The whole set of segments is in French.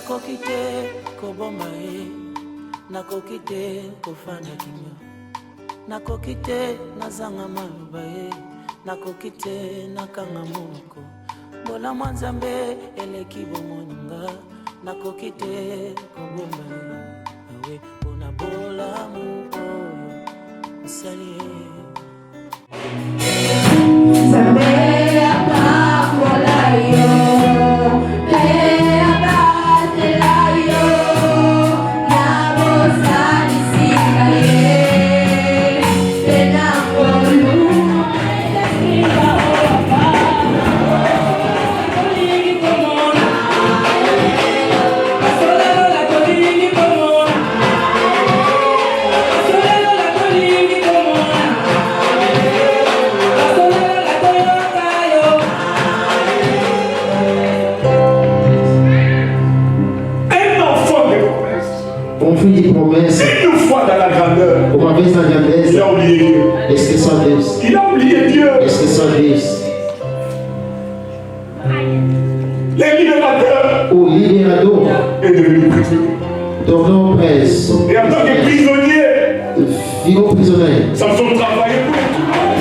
nakoki te koboma ye, nakoki te kofanda kimia, nakoki te nazanga maloba ye, nakoki te nakanga moko, mbola mwa Nzambe eleki bomoninga, nakoki te koboma ye, awe pona bola moko osali ye. Nzambe apakola yo, pe abatela yo, na bozalisika ye, pe na koluma eleki baoba, kolingi komona, basolelo la kolingi komona, basolelo la kolingi komona. Enfant de promesse. Une fois dans la grandeur. Uma vez na grandeza. Il a oublié Dieu. Esqueceu Deus. Il a oublié Dieu. Esqueceu Deus. Le libérateur. O liberador Est devenu prisonnier. tornou preso. Et en tant que prisonnier, Ficou prisioneiro. Samson travaillait pour tout le monde.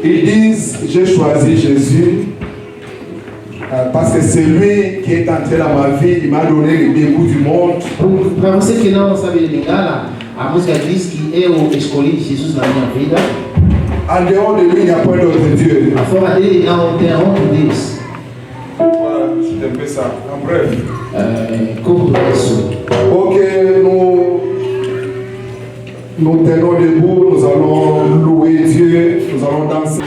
Ils disent, j'ai choisi Jésus parce que c'est lui qui est entré dans ma vie, il m'a donné les dégoûts du monde. Para você que não sabe de Lingala, a música diz que eu escolhi Jesus na minha vida. En dehors de lui, il n'y a pas d'autre Dieu. A forma dele não tem outro Deus. Voilà, c'est un peu ça. En bref. Como isso? Ok, nous tenons debout, nous allons louer Dieu, nous allons danser.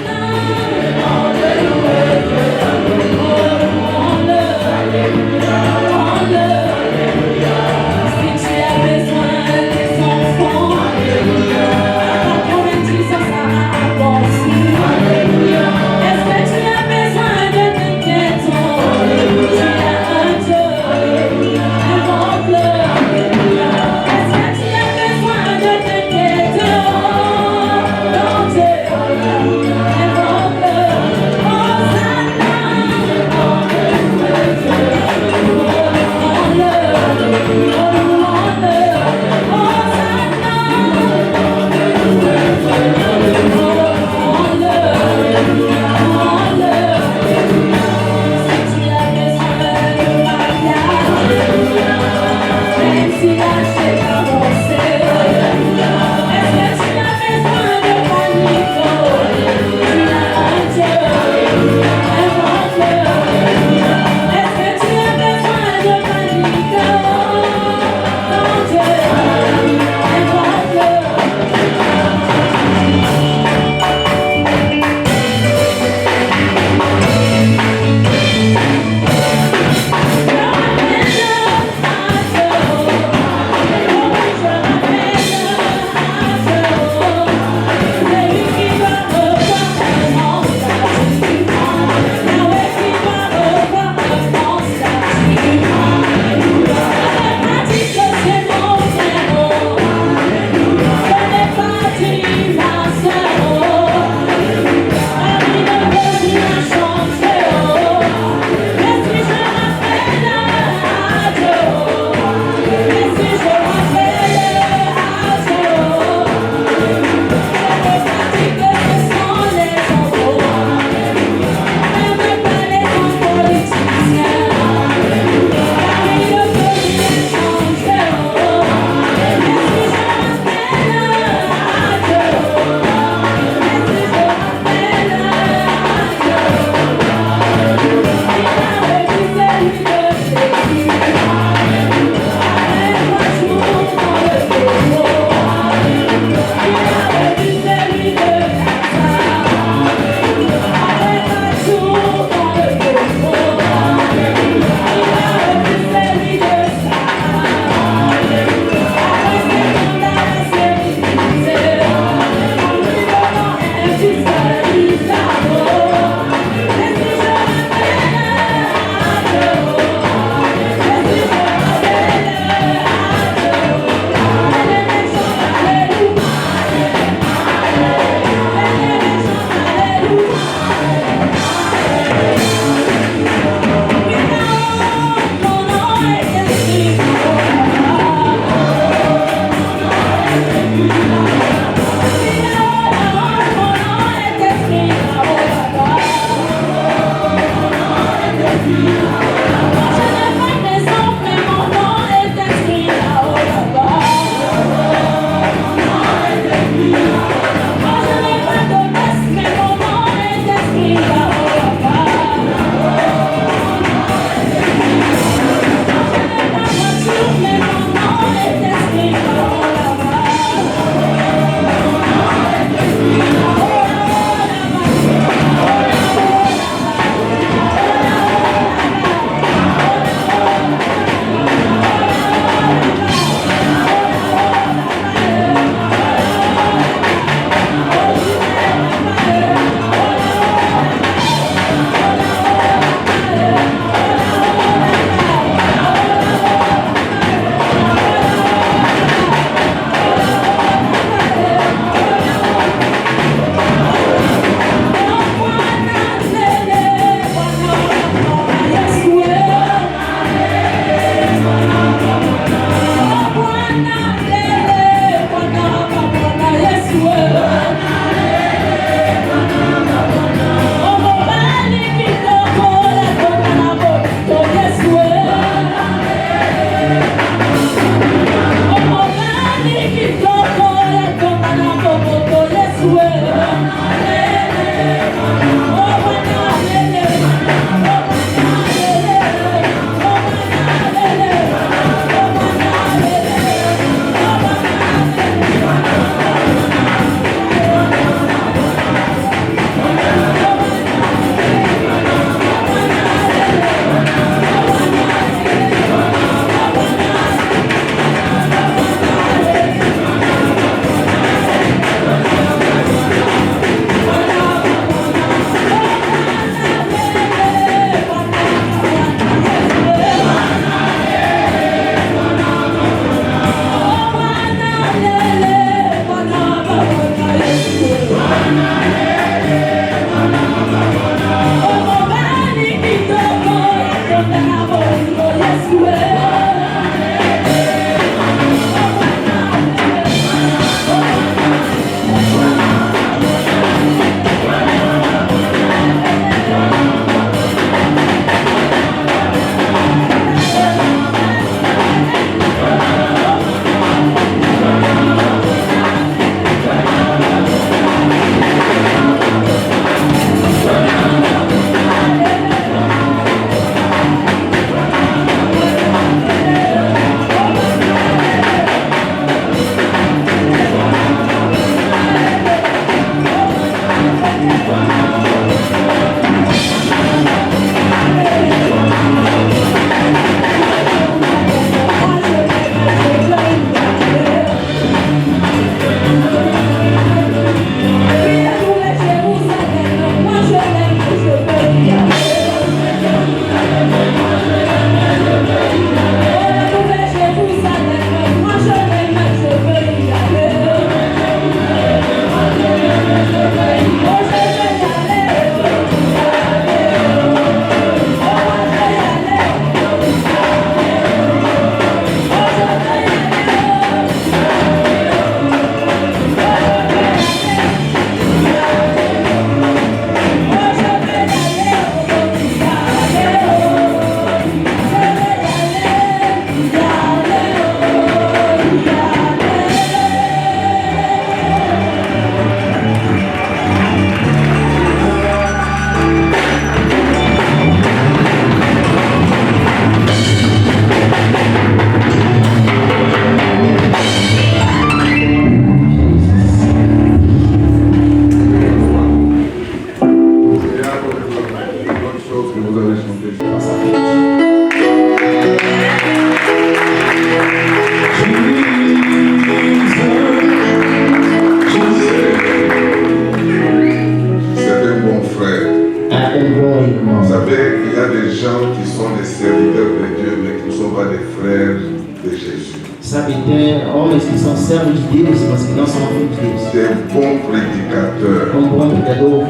homens que são servos de Deus, mas que não são filhos de Deus. Des bons prédicateurs, Um bom pregador,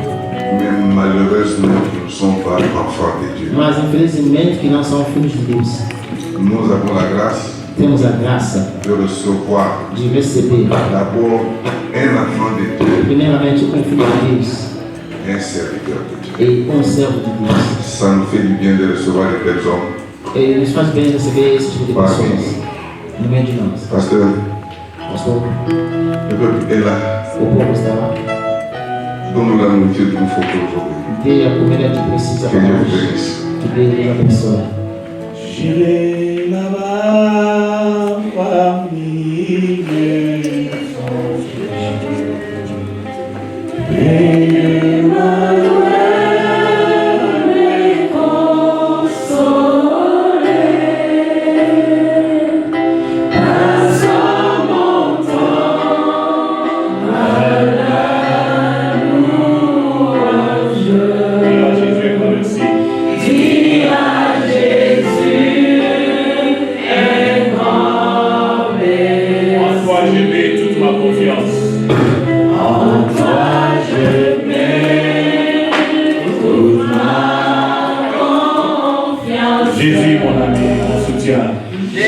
mais malheureusement qui ne sont pas enfants de Dieu. mas infelizmente que não são filhos de Deus. Nous avons la grâce Temos a graça de recevoir de receber, d'abord un enfant de Dieu primeiramente, um filho de Deus et un serviteur de Dieu. e um servo de Deus. Ça nous fait du bien de recevoir de tels hommes. E nos faz bem receber esse tipo de pessoas no meio de nós. Pasteur, Pastor, le peuple est là. o povo está lá. Donne-nous la nourriture qu'il nous faut pour aujourd'hui. Dê a comida que precisa Que para Dieu vous hoje. bénisse. Que Deus abençoe. J'irai là-bas parmi les Jésus, mon ami, mon soutien.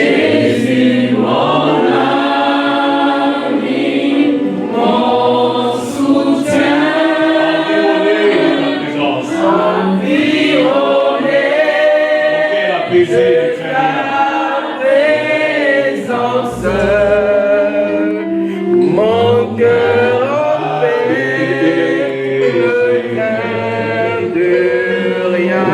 Jésus, mon ami, mon soutien. Environné de ta présence, mon cœur en paix, ne craint de rien.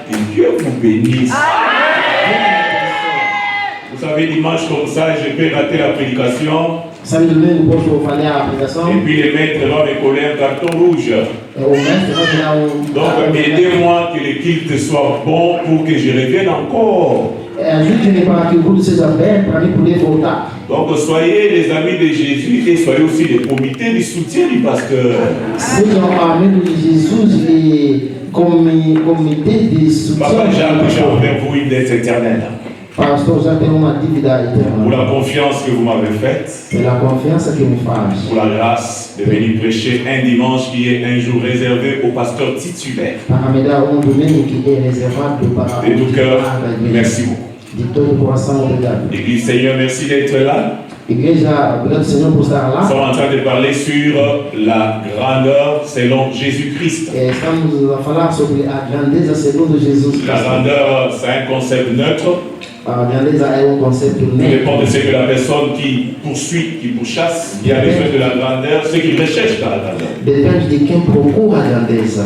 Que Dieu vous bénisse. Vous savez, dimanche comme ça, je peux rater la prédication. Sabe, domingo posso falhar a pregação. Et puis le maître va me coller un carton rouge. O mestre vai tirar Donc aidez-moi que le culte soit bon pour que je revienne encore. Ajude-me para que o culto seja aberto para mim poder voltar. Donc soyez les amis de Jésus et soyez aussi les comités de soutien du pasteur. Sejam amigos de Jesus e comitê de soutien. Papa Jacques, j'ai envers vous une dette éternelle. Pastor, já tenho uma dívida eterna. Pour la confiance que vous m'avez faite. Pela confiança que me faz. Pour la grâce de venir prêcher un dimanche qui est un jour réservé au pasteur titulaire. Para me dar domingo que é reservado para De tout cœur, merci beaucoup. De todo o coração, obrigado. Église Seigneur, merci d'être là. Igreja, obrigado Senhor por estar Nous lá. sommes en train de parler sur la grandeur selon Jésus-Christ. Estamos a falar sobre a grandeza segundo Jesus La Cristo. grandeur, c'est un concept neutre. A grandeza é conceito Tout neutro. dépend de ce que la personne qui poursuit, qui pourchasse, qui a besoin de la grandeur, ce qu'il recherche dans la grandeur. Depende de quem procura a grandeza.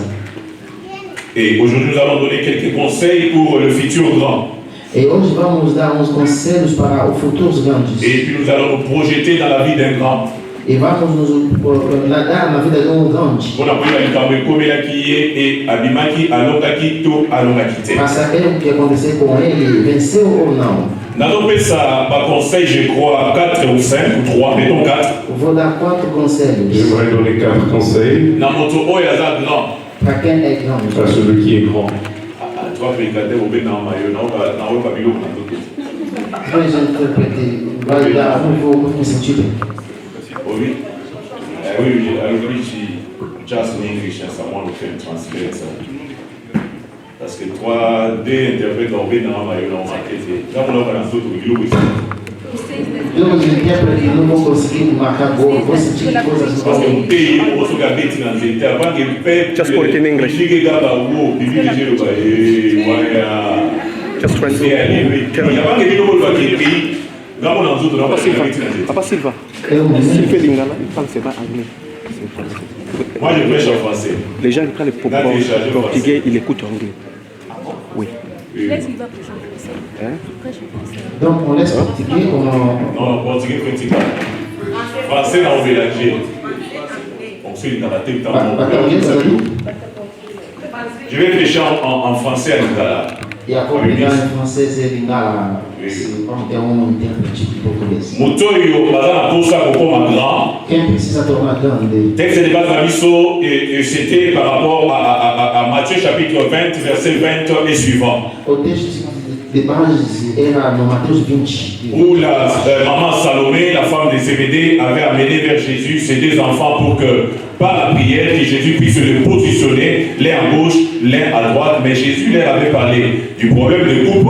Et aujourd'hui, nous allons donner quelques conseils pour le futur grand. E hoje vamos dar uns conselhos para os futuros grandes. Et puis nous allons nous projeter dans la vie d'un grand. E vamos nos nadar na vida de grande. On a pris la litambe comme la qui est et abimaki alongaki to alongakite. Para saber o que aconteceu com ele, venceu ou não. Nous allons faire ça par conseil, je crois, 4 ou 5 ou 3, mettons 4. Vou dar 4 conselhos J'aimerais donner 4 conseils Dans notre oyaza grand. para quem é grande. à celui qui est grand. Toi, regarder au bénin maillot, non, pas bilo, Depois a interprete, vai dar um sentido. oui. Oui, I reach just in English and someone who can translate ça. Parce que toi, deux interprètes au bénin maillot, non, là, on a dans d'autres bilo, Eu, os intérpretes, não vou conseguir marcar gol, vou sentir coisas parce que novas. le pays, on se regarde dans les terres, avant que peuple. Just put it in English. Just trying to Papa Silva. Silva Lingala, il parle c'est pas anglais. C'est français. Moi, je prêche en français. Les gens ils parlent portugais, ils écoutent anglais. Oui. Hein? Donc on laisse pratiquer, Non, portugais, critique. Français, on va mélanger. On suit dans la tête, dans mon Je vais prêcher en français à Lingala. E a comunidade francesa é Lingala. Vamos ter intérprete de português. Motoyo, bazana posa kokoma grand. Quem precisa tornar grande? Texte de base Mamiso, et c'était par rapport à Matthieu chapitre 20, verset 20 et suivant. O texto de base era no Mateus 20. Où la maman Salomé, la femme de Zébédée, avait amené vers Jésus ses deux enfants pour que, par la prière, que Jésus puisse les positionner, l'un à gauche, l'un à droite. Mais Jésus leur avait parlé du problème de coupe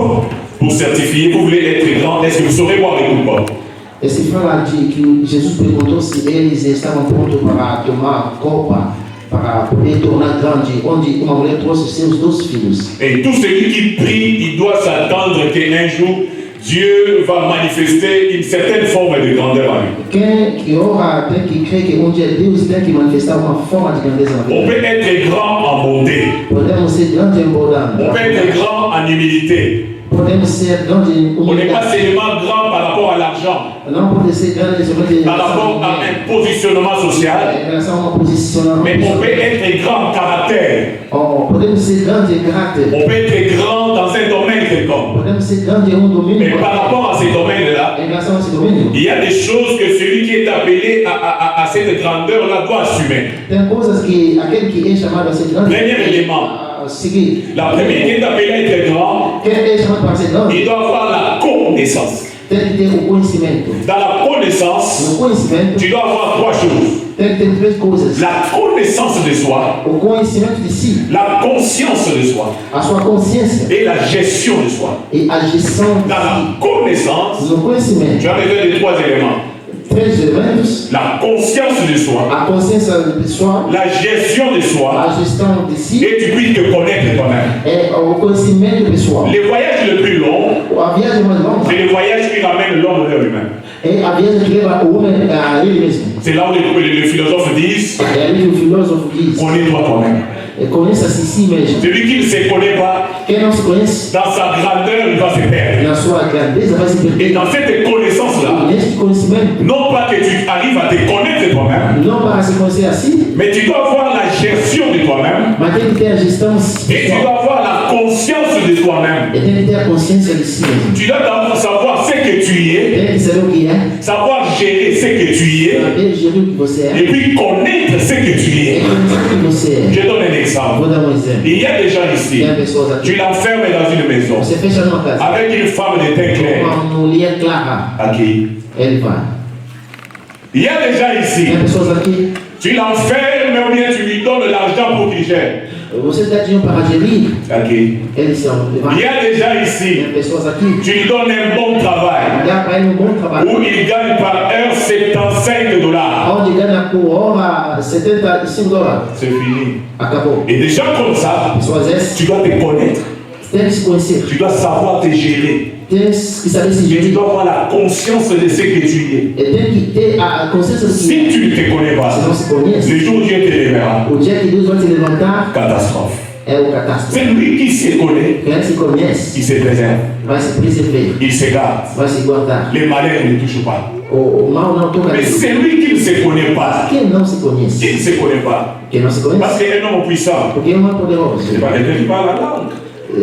pour certifier. Vous voulez être grand, est-ce que vous saurez boire les coupes? E se fala de que Jesus perguntou se eles estavam prontos para tomar copa, para poder tornar grande, onde uma mulher trouxe seus 2 filhos. Et tout celui qui prie, il doit s'attendre qu'un jour, Dieu va manifester une certaine forme de grandeur en lui. Quem que ora tem que crer que dia Deus tem que manifestar uma forma de grandeza na On vida. peut être grand en bonté. Podemos ser grande em bondade. On peut être grand en humilité. Podemos ser grande em On n'est pas humildade. seulement grand par rapport à l'argent, Não pode ser grande somente em par relação rapport ao à dinheiro, un positionnement social, em relação a uma posicionamento. mais on peut être grand en caractère. Podemos ser grande em caráter. On peut être grand dans un domaine quelconque. Podemos ser grande em domínio. Mais par rapport à ces domaines-là, Em relação a esse domínio, il y a des choses que celui qui est appelé à cette grandeur-là doit assumer. tem coisas que aquele que é chamado a ser grande Premier élément. seguir. La première qui est appelée à être grand, Quem é chamado para ser grande il doit avoir la connaissance. tem que ter o conhecimento. Dans la connaissance, No conhecimento tu dois avoir 3 choses. tem que ter 3 coisas. La connaissance de soi, O conhecimento de si, la conscience de soi a sua consciência et la gestion de soi. e a gestão de Dans la si. connaissance, No conhecimento, tu as besoin de 3 éléments. 3 elementos: La conscience de soi, a consciência pessoal, la gestion de soi, a gestão de si et tu puisses te connaître toi-même. é o conhecimento pessoal. Les voyages les plus longs, A viagem mais longa c'est les voyages qui ramènent l'homme vers lui-même. é a viagem que leva o homem a ele mesmo. C'est là où les philosophes disent, É ali que o filósofo diz: connais-toi toi-même. conheça-se si mesmo. Celui qui ne se connaît pas, Quem não se conhece, dans sa grandeur, il va se perdre. na sua grandeza vai se Et perder. dans cette connaissance-là, Neste conhecimento, non pas que tu arrives à te connaître toi-même, não para se conhecer assim, mais tu dois avoir la gestion de toi-même mas tem que ter a gestão et tu pessoal. dois avoir la conscience de toi-même. E tem que ter a consciência de si mesmo. Tu dois d'abord savoir ce que tu es, Tem que saber o que é, savoir gérer ce que tu es, saber gerir o que você é, et puis connaître ce que tu e es. conhecer o que você é. Je donne un Vou exemple. dar um exemplo. Il y a des gens ici, Tem pessoas aqui. tu l'enfermes dans une maison Você fecha numa casa, avec une femme de teint clair. uma mulher clara, À qui? ele vai. Il y a des gens ici, Tem pessoas aqui, tu l'enfermes ou bien tu lui donnes l'argent pour qu'il gère. Você está dizendo para gerir. Aqui. Eles são. Il y a déjà ici. Tem pessoas aqui. Tu lui donnes un bon travail. Dá para ele um bom trabalho. Où il gagne par heure $75. Onde ganha por hora $75. C'est fini. Acabou. Et des gens comme ça, Pessoas essas. tu dois te connaître. Tem que se conhecer. Tu dois savoir te gérer. Tem que saber se Tu gerir. dois avoir la conscience de ce que tu es. E tem que ter a consciência de Si tu ne te connais pas, se não se conhece, le jour où Dieu te lèvera, o dia que Deus vai te levantar catastrophe. é o catástrofe. C'est lui qui se connaît, Quem se conhece il se préserve, vai se preserver, il se garde. vai se guardar. Les malins ne touchent pas. O mal não toca Mais nele. c'est lui qui ne se connaît pas. Quem não se conhece? Qui ne se connaît pas. Quem não se Parce conhece? qu'un homme puissant, Porque é um homem poderoso. c'est pas quelqu'un qui parle la langue.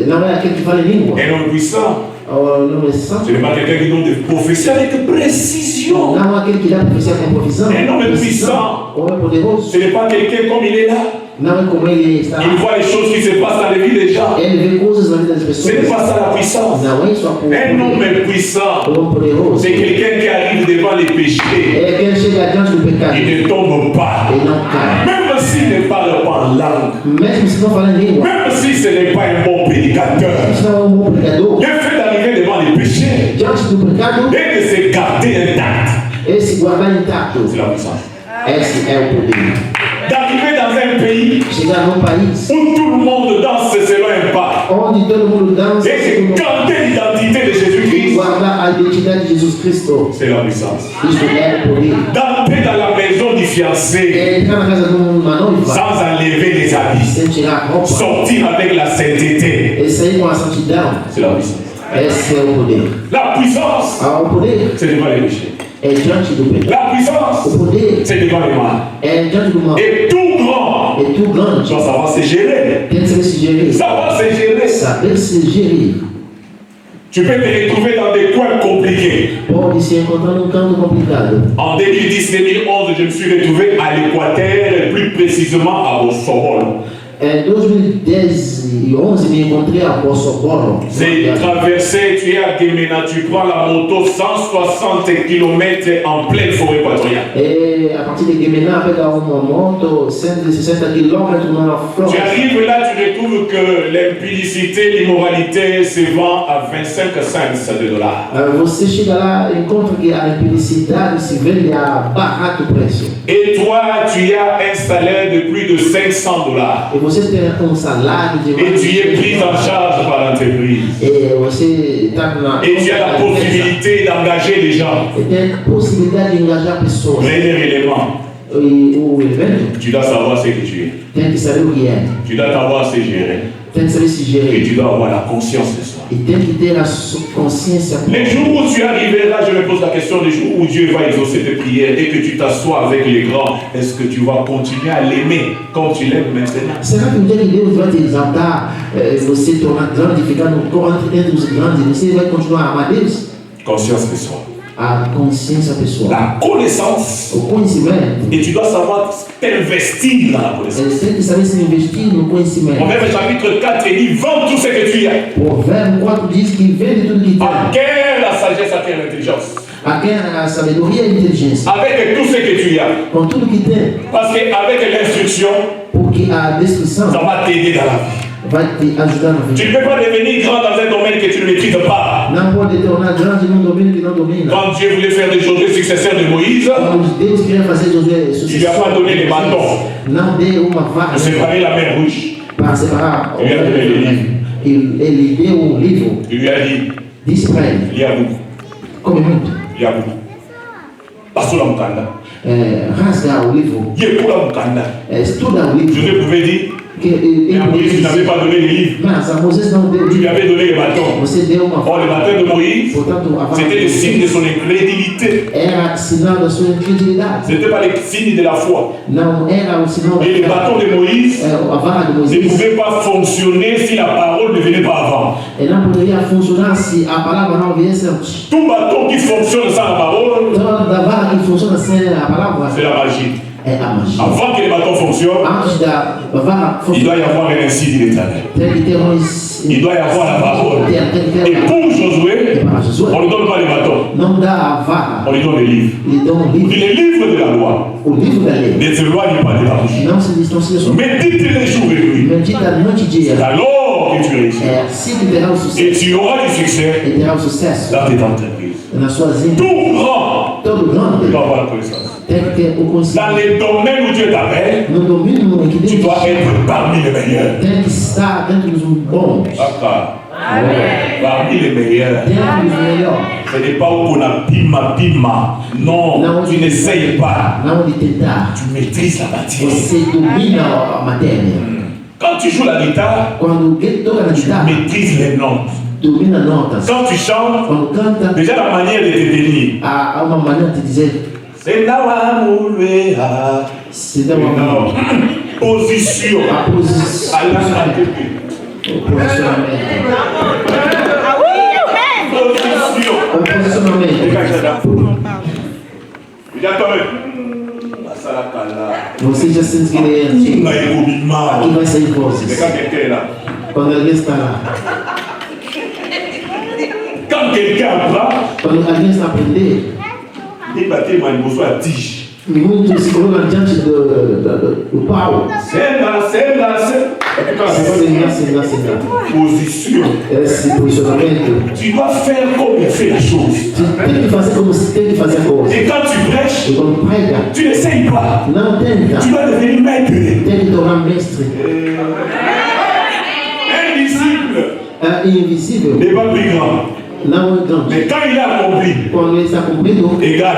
Não é aquele que fala língua. Un homme puissant, Não é santo. ce n'est pas quelqu'un qui donne des prophéties avec précision. Não é aquele que dá profecia com profissão. É não é puissant. Ou é poderoso. Ce n'est pas quelqu'un comme il est là. Não é como ele está. Il voit les choses qui se passent dans les vies des gens. Ele vê coisas na vida das Ce pessoas. n'est pas ça la puissance. Não é isso a Un homme puissant, O homem poderoso. c'est quelqu'un qui arrive devant les péchés. É quem chega diante do pecado. Il ne tombe pas. Ele não cai. Même s'il ne parle pas en langue. Mesmo se não fala em língua. Même si ce n'est pas un bon prédicateur. Se não é um bom pregador. Le fait d'arriver devant les péchés Diante do pecado. et de se garder intact, Ele se guardar intacto. c'est la puissance. Esse é o poder. D'arriver dans un pays Chegar num país où tout le monde danse selon un pas onde todo mundo dança. et se garder l'identité de Jésus-Christ, Guardar a identidade de Jesus Cristo. c'est la puissance. Isso é o poder. D'entrer dans la maison du fiancé É entrar na casa de uma noiva sans enlever les habits, sem tirar a roupa. sortir avec la sainteté, E sair com a santidão. c'est la puissance. Esse é o poder. La puissance, O poder c'est devant les péchés. é diante do pecado. La puissance, O poder c'est devant les mal. é diante do mal. Et tout grand É tudo grande. doit savoir se gérer. Tem que saber se gerir. Savoir se gérer. Saber se gerir. Tu peux te retrouver dans des coins compliqués. Pode se encontrar num canto complicado. En 2010-2011, je me suis retrouvé à l'Équateur, plus précisément à Bossobol. Em 2010 e 11 me encontrei a Bossobolo. J'ai traversé, tu es à Guémena, tu prends la moto 160 km en pleine forêt équatoriale. E a partir de Guémena, pega uma moto 160 km na Tu floresta. arrives là, tu retrouves que l'impudicité, l'immoralité se vend à 25 cents de dollars. Você chega lá e encontra que a implicidade se vende a barato preço. Et toi, tu as un salaire de plus de 500 dollars. E você tem salário de Et tu es pris en charge par l'entreprise. E você está na. Et tu as la possibilité d'engager les gens. E tem a possibilidade de engajar pessoas. Premier élément, E o evento tu dois savoir ce que tu es. tem que saber o que é. Tu dois savoir se gérer. Tem que saber se Et gerir. tu dois avoir la conscience de soi. E tem que ter a consciência. Les jours où tu arriveras, je me pose la question, les jours où Dieu va exaucer tes prières et que tu t'assois avec les grands, est-ce que tu vas continuer à l'aimer comme tu l'aimes maintenant? Será que o dia que Deus vai te exaltar, você tornar grande, ficar no entre os grandes, você vai continuar a amar Deus? Conscience de soi. A consciência pessoal. La connaissance. O conhecimento. Et tu dois savoir t'investir dans la connaissance. Tem que saber se investir no conhecimento. Proverbe chapitre 4 dit, vends tout ce que tu as. Provérbio 4 diz que vende tudo que tem. Acquiert la sagesse, acquiert l'intelligence. Aquela a sabedoria e a inteligência. Avec tout ce que tu as. Com tudo que tem. Parce qu'avec l'instruction, Porque a descrição ça va t'aider dans la vie. vai te ajudar na Tu vida. ne peux pas devenir grand dans un domaine que tu ne maîtrises pas. Não pode tornar grande num domínio que não domina. Quand Dieu voulait faire de Josué successeur de Moïse, Quando Deus queria fazer Josué il lui a pas donné les bâtons não deu uma pour vaga séparer la mer rouge. para separar. Ele ia ler o livro. Ele deu um livro. Il lui a dit, Disse para ele: il y a beaucoup, come muito. il y a beaucoup. Pastor Mukanda, Rasgar o livro. Yekula Mukanda. Estuda o livro. Josué pouvait dire, Que mais à Moïse, tu n'avais pas donné les livres. Mas a Moisés não deu Tu lui livro. avais donné les bâtons. Você deu uma Or, le baptême de Moïse, Portanto, a vaga c'était le signe de son incrédulité. era sinal da sua incredulidade. Ce n'était pas le signe de la foi. Não era o sinal da Et le bâton de Moïse A vaga de ne Moisés pouvait pas fonctionner si la parole ne venait pas avant. não poderia funcionar se a palavra não viesse antes. Tout bâton qui fonctionne sans la parole, Toda vaga que funciona sem a palavra c'est la magie. è a magia. Avant que les bâtons fonctionnent, Antes da vara il doit y avoir un ainsi dit l'Éternel. Il doit y avoir la parole. Et pour Josué, on ne lui donne pas les bâtons, não dá a vara, on lui donne les livres. lhe dão um Il dit livro, les livres de la loi. o livro da lei. Ne s'éloigne pas de la bouche. Não se distancia só. Médite les jours et nuits. Medita noite e C'est dia. alors que tu réussis. É assim que terá o Et sucesso. tu auras du succès E terá o sucesso dans tes entreprises. nas suas vidas. Tout grand, Todo tu grande dois avoir la connaissance. tem que ter o Dans conhecimento. les domaines où Dieu t'appelle, No domínio que tu Deus dois être parmi les meilleurs. tem que estar dentro dos bons, Parmi les meilleurs. dentro dos melhores. Ce n'est pas où on a pima. Non, tu n'essayes pas. Não de tentar. Tu maîtrises la matière. Você domina a matéria. Quand tu joues la guitare, Quando alguém toca na tu guitarra, maîtrises les notes. domina notas. Quand tu chantes, Quando canta, déjà la manière de te tenir. há uma maneira de dizer, C'est Nawamuléa. se dá uma Non. Position. a posição. À la santé. O posicionamento. Position. O posicionamento. Você já sente que ele é antigo. Aqui vai sair vozes. Quando alguém está lá. Quand quelqu'un apprend, Quando alguém está a aprender, il va te manifester à tige. muito se coloca diante do pau. Senhor. Position. Esse posicionamento. Tu dois faire comme il fait la chose. Tu tem que fazer como você tem que fazer a coisa. Et quand tu prêches, E quando prega, tu n'essayes pas. não tenta. Tu dois devenir maître. Tem que tornar mestre. Un disciple É invisível. n'est pas plus grand. Não é grande. Mais quand il a accompli, Quando ele está cumprido, égal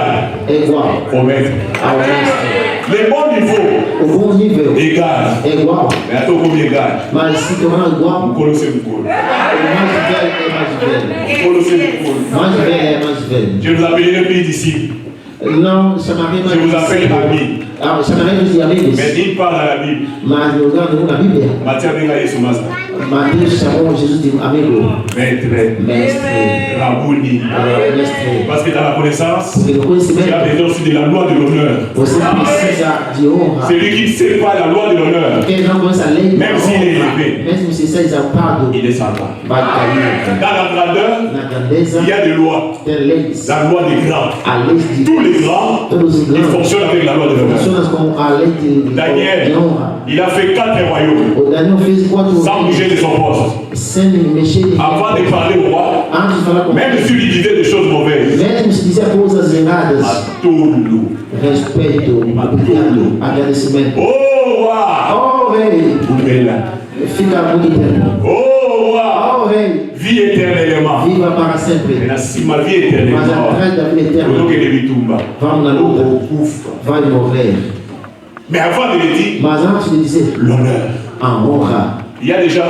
é igual au maître. ao mestre. Les bons niveaux, O bom nível égal. é igual. Mais attends, combien égal? Mas se tornar igual, Vous connaissez le code. o mais velho é mais velho. Vous connaissez le code. Mais velho é mais velho. Je vous appellerai plus disciples. Não chamarei mais Je vous appelle ami. chamarei de amigos. Mais il parle dans la Bible. Mas no lugar na Bíblia, Matthieu Benga Yesu Masa. Mateus chamou Jesus de amigo. Maître, Mestre. Rabouni. Mestre. Parce que dans la connaissance, Porque no il y a conhecimento, besoin aussi de la loi de l'honneur. você precisa de honra. Celui qui ne sait pas la loi de l'honneur, Quem não conhece a lei, da même s'il est honra, élevé, mesmo se você é exaltado, il descendra. vai cair. Dans la grandeur, Na grandeza, il y a des lois. tem leis. La loi des grands. A lei de Tous les grands, todos os ils grandes fonctionnent avec la loi de l'honneur. funcionam com a lei de Daniel, honra. il a fait 4 royaumes O Daniel fez 4 sans bouger de son poste. sem mexer de Avant de parler au roi, antes de falar com même si lui disait des choses mauvaises, mesmo se dizer coisas erradas, à tout loup. respeito, obrigado, agradecimento. Oh roi, Oh rei, Oubella. fica muito tempo. Oh roi, Oh rei, vie éternellement. viva para sempre. Mais si ma vie Mas éternellement, atrás da vida plutôt eterna, que de Bitumba, vamos na luta, vai morrer. mais avant de le dire, Mas antes de dizer l'honneur. a honra, Il y a déjà,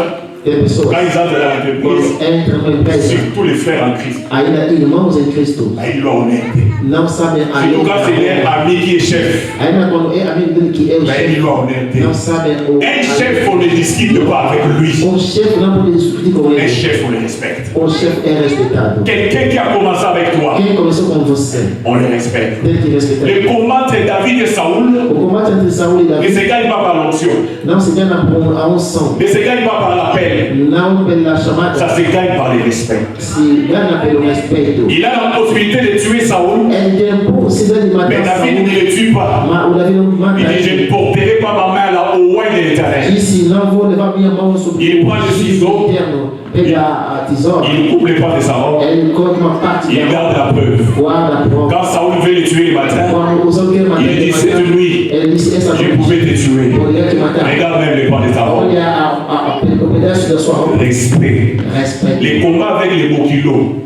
tem pessoas quand ils entrent dans l'entreprise, quando entram na empresa, surtout les frères en Christ, ainda irmãos em Cristo, ils l'ont honnêteté. não sabem a lei Surtout da quand c'est leur honra. ami qui est chef, Ainda quando é amigo dele que é o ils chefe, l'ont honnêteté. não sabem o Un chef, on ne discute pas avec lui. o chefe não pode discutir com Un ele. chef, on le respecte. O chefe é respeitado. Quelqu'un qui a commencé avec toi, Quem começou com você on le respecte. tem que respeitar. Le combat entre David et Saoul O combate entre Saul e ne Davi se gagne pas par l'onction, não se ganha por a unção, ne se gagne pas par l'appel, não pela ça chamada, se gagne par le respect. se ganha pelo respeito. Il a la possibilité de tuer Saoul, Ele tem a possibilidade de mais matar David Saul, ne le tue pas. mas o Davi não mata Il dit, je ele. ne porterai pas ma main là au loin de l'éternel. Disse, não vou levar minha mão sobre Il prend le ciseau, eterno. Pega a tesoura, il coupe les pas de sa robe, ele corta uma parte il da garde la preuve. guarda a prova. Quand Saoul veut le tuer le matin, Quando os alguém matar il dit, cette nuit, ele disse, essa je noite pouvais te tuer. poderia te matar. Regarde même les pas de ta robe. Olha o pedaço da sua roupa. Respect. Respeito. Les combats avec les Bokilo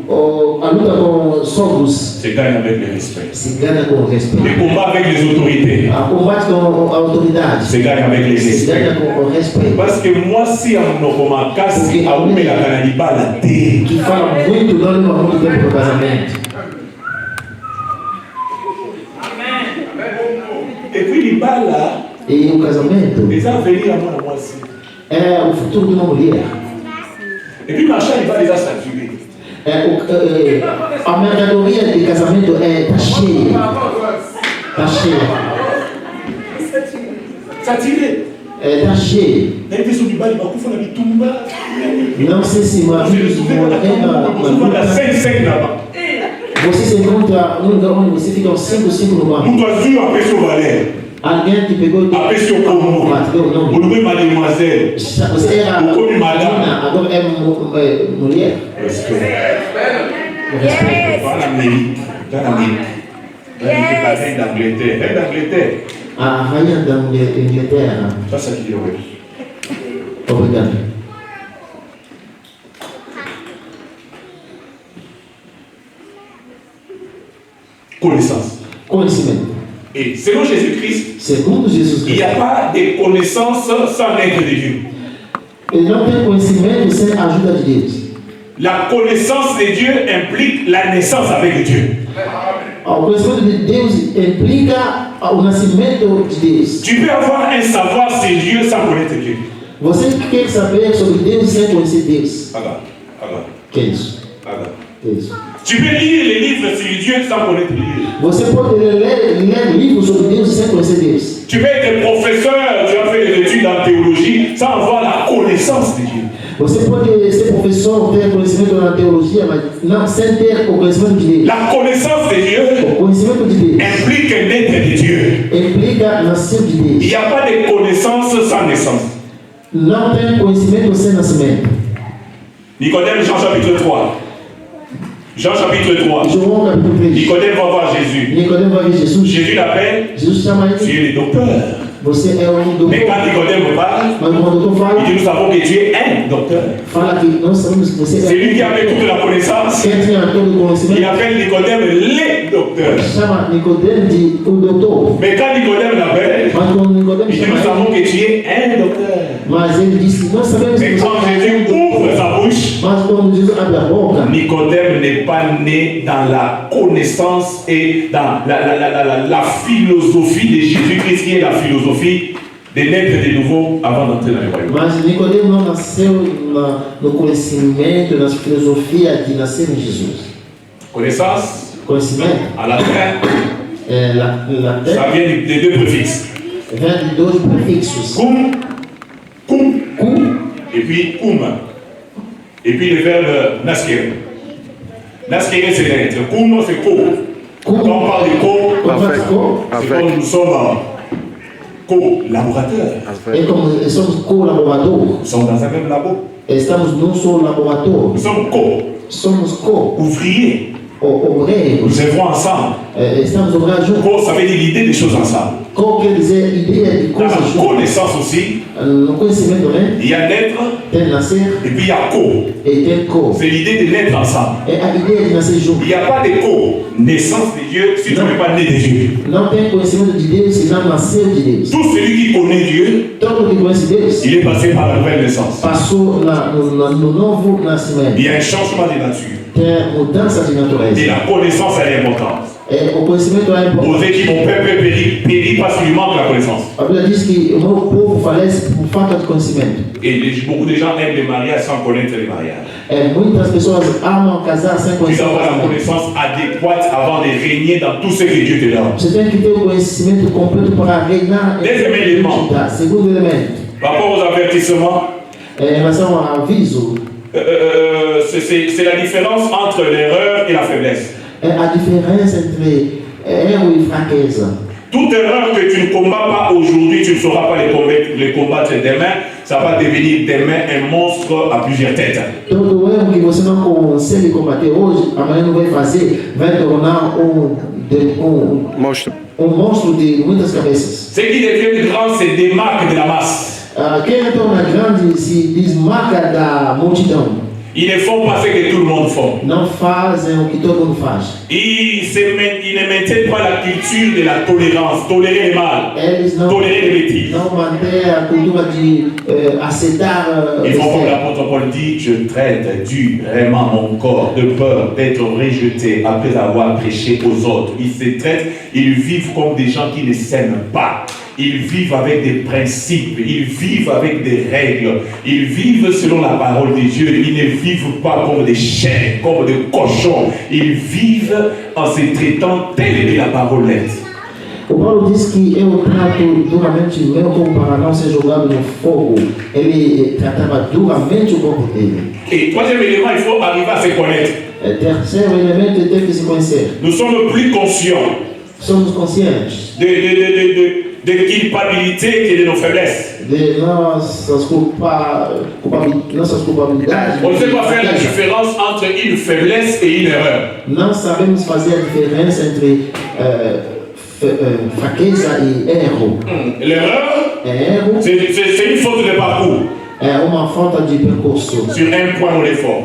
A luta com sogros se gagnent avec le respect. se ganha com respeito. Les combats avec les autorités A combate com a autoridade se gagnent avec le se ganha respect. com o respeito. Parce que moi, si on ne m'a cassé, à où la canaliba la terre. Que fala muito, não leva muito tempo no casamento. Et puis, les balles là, E o casamento les a venus à moi aussi. é o futuro de uma mulher. Et puis, machin, il va les a saturés. A mercadoria de casamento tá cheia. Tá cheia. Saturé. Taché. Não sei se uma vez você se encontra num lugar onde você fica 5 no banco. Alguém te pegou e bateu não. Mademoiselle. Você era menina, agora é mulher. Reine d'Angleterre. A rainha da Inglaterra. Ça qui est Obrigado. connaissance. Conhecimento. Et selon Jésus-Christ, Segundo Jesus il n'y Cristo, a pas de connaissance sans l'aide de Dieu. ele não tem conhecimento sem a ajuda de Deus. La connaissance de Dieu implique la naissance avec Dieu. O conhecimento de Deus implica o nascimento de Deus. Tu peux avoir un savoir sur Dieu sans connaître Dieu. Você quer saber sobre Deus sem conhecer Deus. Regarde. Que é isso? Que é isso? Tu peux lire les livres sur Dieu sans connaître Dieu. Você pode ler livros sobre Deus sem conhecer Deus. Tu peux être professeur, tu as fait des études en théologie sans avoir la connaissance de Dieu. Você pode ser professor, ter conhecimento na teologia, mas não sem ter o conhecimento de Deus. La connaissance de Dieu O conhecimento de Deus implique naître de Dieu. implica nascer de Il Deus. n'y a pas de connaissance sans naissance. Não tem conhecimento sem nascimento. Nicodème, Jean chapitre 3. Jean chapitre 3. João capítulo 3. Nicodème va voir Jésus. Nicodemo vai ver Jesus. Jésus l'appelle, Jesus chama tu ele. es le docteur. Você é um Mais doutor. quand Nicodème parle, Mas quando o doutor il fala, dit nous savons que tu es un docteur. fala que nós sabemos que você C'est lui qui é avait toute la connaissance. quem tinha todo o Il conhecimento. appelle Nicodème le docteur. Chama Nicodemo de o doutor. Mais quand Nicodème l'appelle, Mas quando Nicodemo il dit nous chama savons ele, que tu es un docteur. mas ele disse, nós sabemos que Mais quand você Jésus é um ouvre doutor. sa bouche, Mas quando Jesus abre a boca, Nicodème n'est pas né dans la connaissance et dans la philosophie de Jésus-Christ, qui est la philosophie de naître de nouveau avant d'entrer dans le royaume. mas Nicodemo não nasceu no conhecimento, na filosofia de nascer em Jesus. Connaissance, Conhecimento, à la fin, la ça terra vient des deux préfixes. vem de dois prefixos. Cum, cum, Cum et puis cum. Et puis le verbe nasquer. Nasquer, c'est l'être. Cum, c'est co. Quand on parle de co, c'est comme nous sommes collaborateurs. é como somos colaboradores. Nous sommes dans un même labo. Estamos num só laboratório. Nous sommes Somos co-ouvriers. obreiros. Nous œuvrons ensemble. Estamos obrando juntos. Co, ça veut dire l'idée des choses ensemble. Qual quer dizer ideia de Dans la coisas juntas? connaissance aussi, No conhecimento, né? il y a naître Tem nascer et puis il y a co. e tem co. C'est l'idée de naître ensemble. É a ideia de nascer junto. Il n'y a pas de co-naissance de Dieu si tu n'es pas né de Dieu. Não tem conhecimento de Deus se não nasceu de Deus. Tout celui qui connaît Dieu, Todo que conhece Deus il est passé par la nouvelle naissance. passou no novo nascimento. Il y a un changement de nature. Tem mudança de Et natureza. la connaissance, elle est importante. O conhecimento é importante. Osez dire mon peuple périt parce qu'il lui manque la connaissance. A Bíblia diz que o meu povo falece por falta de conhecimento. Et beaucoup de gens aiment les mariages sans connaître les mariages. Muitas pessoas amam casar sem Tu dois avoir la conhecimento. connaissance adéquate avant de régner dans tout ce que Dieu te donne. Você tem que ter o conhecimento completo para reinar Deuxième élément. Segundo elemento, Par rapport aux avertissements, em relação ao aviso, c'est la différence entre l'erreur et la faiblesse. é a diferença entre erro e fraqueza. Toute erreur que tu ne combats pas aujourd'hui, tu ne sauras pas les combattre demain. Ça va devenir demain un monstre à plusieurs têtes. Todo erro que você não consegue combater hoje, amanhã não vai fazer, vai tornar monstro de muitas cabeças. Ce qui devient grand, c'est des marques de la masse. Quem torna grande se desmarca da multidão. Ils ne font pas ce que tout le monde fait. Não fazem o que todo mundo faz. Ils ne maintiennent pas la culture de la tolérance, tolérer le mal, Eles não, tolérer les bêtises. não mantêm a cultura de aceitar Ils font comme besteira. l'apôtre Paul dit, je traite durement mon corps de peur d'être rejeté après avoir prêché aux autres. Ils se traitent, ils vivent comme des gens qui ne s'aiment pas. Ils vivent avec des principes, ils vivent avec des règles, ils vivent selon la parole de Dieu, ils ne vivent pas comme des chiens, comme des cochons, ils vivent en se traitant tel que la parole est. O Paulo diz que eu trato duramente o meu corpo para não ser jogado no fogo. Ele tratava duramente o corpo dele. Et troisième élément, il faut arriver à se connaître. Terceiro elemento tem que se conhecer. Nous sommes plus conscients Somos conscientes de culpabilité que de nos faiblesses. de nossas culpabilidades. On ne sait pas faire la différence entre une faiblesse et une erreur. Não sabemos fazer a diferença entre fraqueza e erro. L'erreur, Erro c'est une faute de parcours. é uma falta de percurso. Sur un point, on est fort.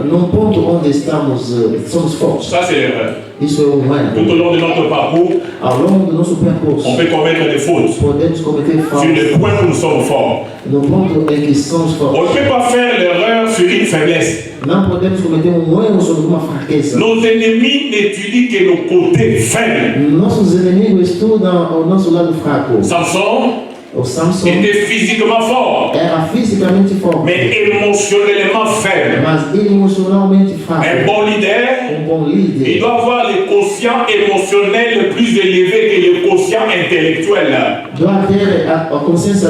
Num ponto onde somos fortes. Ça, c'est l'erreur. Isso é erro. Tout au long de notre parcours, Ao longo do nosso percurso, on peut commettre des fautes podemos cometer sur faltas les points où nous sommes forts. no ponto em que somos On fortes. ne peut pas faire l'erreur sur une faiblesse. Não podemos cometer erro sobre uma fraqueza. Nos ennemis n'étudient que nos côtés faibles. Nossos inimigos estudam o nosso lado fraco. Samson O Samson était physiquement fort, era fisicamente forte, mais émotionnellement faible. mas emocionalmente fraco. Un bon leader, Bom il líder doit avoir le quotient émotionnel plus élevé que le quotient intellectuel. doit ter a consciência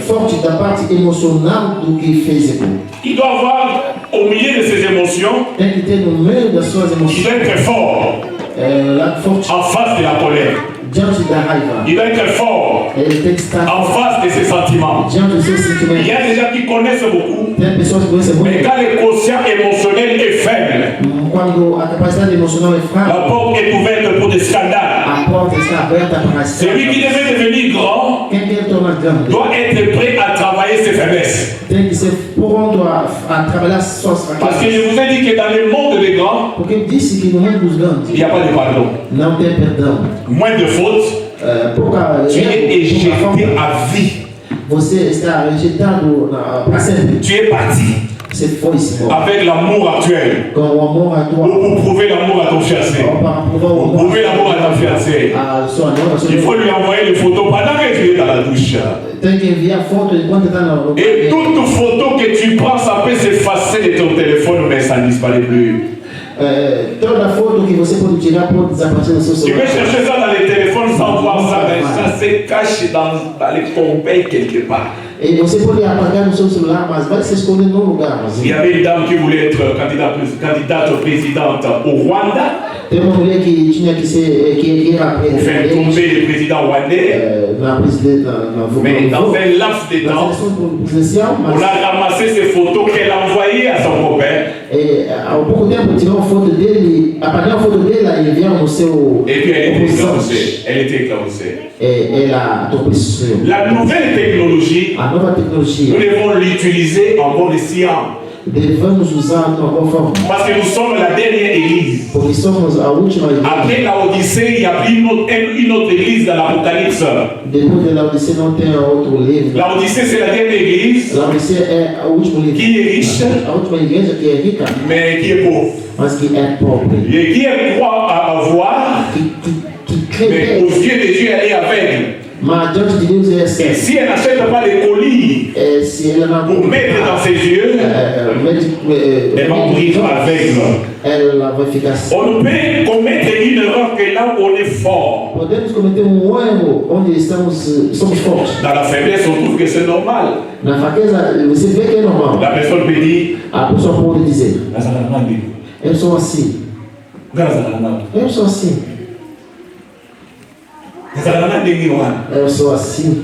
forte da parte emocional do que físico. Il doit avoir, au milieu de ses émotions, Tem que ter no meio das suas il emoções doit être fort forte en face de la colère. diante da raiva. Il doit être fort Ele tem que estar en face de ses sentiments. diante dos seus Il y sentimentos. a des gens qui connaissent beaucoup, Tem pessoas que conhecem mais muito. quand le quotient émotionnel est faible, Quando a capacidade emocional é la fraca, porte est ouverte pour des scandales. a porta está aberta para Celui qui devait devenir grand quem quer tornar grande doit être prêt à travailler ses faiblesses. tem que ser pronto a trabalhar suas Parce que fraquezas. je vous ai dit que dans le monde des grands, Porque disse que no mundo dos il grandes n'y a pas de pardon. não tem perdão. Moins de fautes, Pouca tu es éjecté à vie. você está rejeitado para sempre. Tu es parti Você foi-se embora. avec l'amour actuel. Com o amor atual. Pour prouver l'amour à ton fiancé. Para provar o Pour amor prouver l'amour à ta fiancée. a sua noiva, Il faut lui envoyer les photos pendant que tu es dans la douche. tem que enviar foto enquanto está no Et toute photo que tu prends, ça peut s'effacer de ton téléphone, mais ça ne disparaît plus. Toda foto que você pode tirar pode desaparecer do seu Tu peux celular. chercher ça dans les téléphones sans voir ça, mais ça se cache dans les pompées quelque part. E você pode apagar no seu celular, mas vai se esconder num lugar. Il y avait une dame qui voulait être candidate présidente au Rwanda Tem uma mulher que tinha que ser que era pour faire presidente tomber le président rwandais. na Mais dans un laps de temps, eleição presidencial, on mas a ramassé ces photos qu'elle a envoyées à son copain. há pouco tempo tirou uma foto dele, apagaram a foto dela e enviaram no seu Et puis elle était oposição. éclaboussée. Elle était éclaboussée. Ela entorpeceu. La nouvelle technologie, A nova nous tecnologia devons l'utiliser en bon escient. devemos usar de uma boa forma, Parce que nous sommes la dernière église. porque somos a última igreja. Après la Odyssée, il y a plus une autre église dans l'Apocalypse. Depois de Laodicea não tem outro livro. La Odyssée, c'est la dernière église Laodicea é o último livro. qui est riche, A última igreja que é rica, mais qui est pauvre. mas que é pobre. Et qui croit à avoir, Que crê mais bem, aux yeux des yeux, elle est aveugle. mas diante de Deus é Et cego. si elle n'achète pas les colis Se ela não pour mettre dans ses yeux, elle va mourir aveugle. ela vai ficar cega. On ne peut commettre une erreur que là où on est fort. Podemos cometer erro onde somos fortes. Dans la faiblesse, on trouve que c'est normal. Na fraqueza, você vê que é normal. La personne peut dire, A pessoa pode dizer, eu sou assim, eu sou assim, eu sou assim.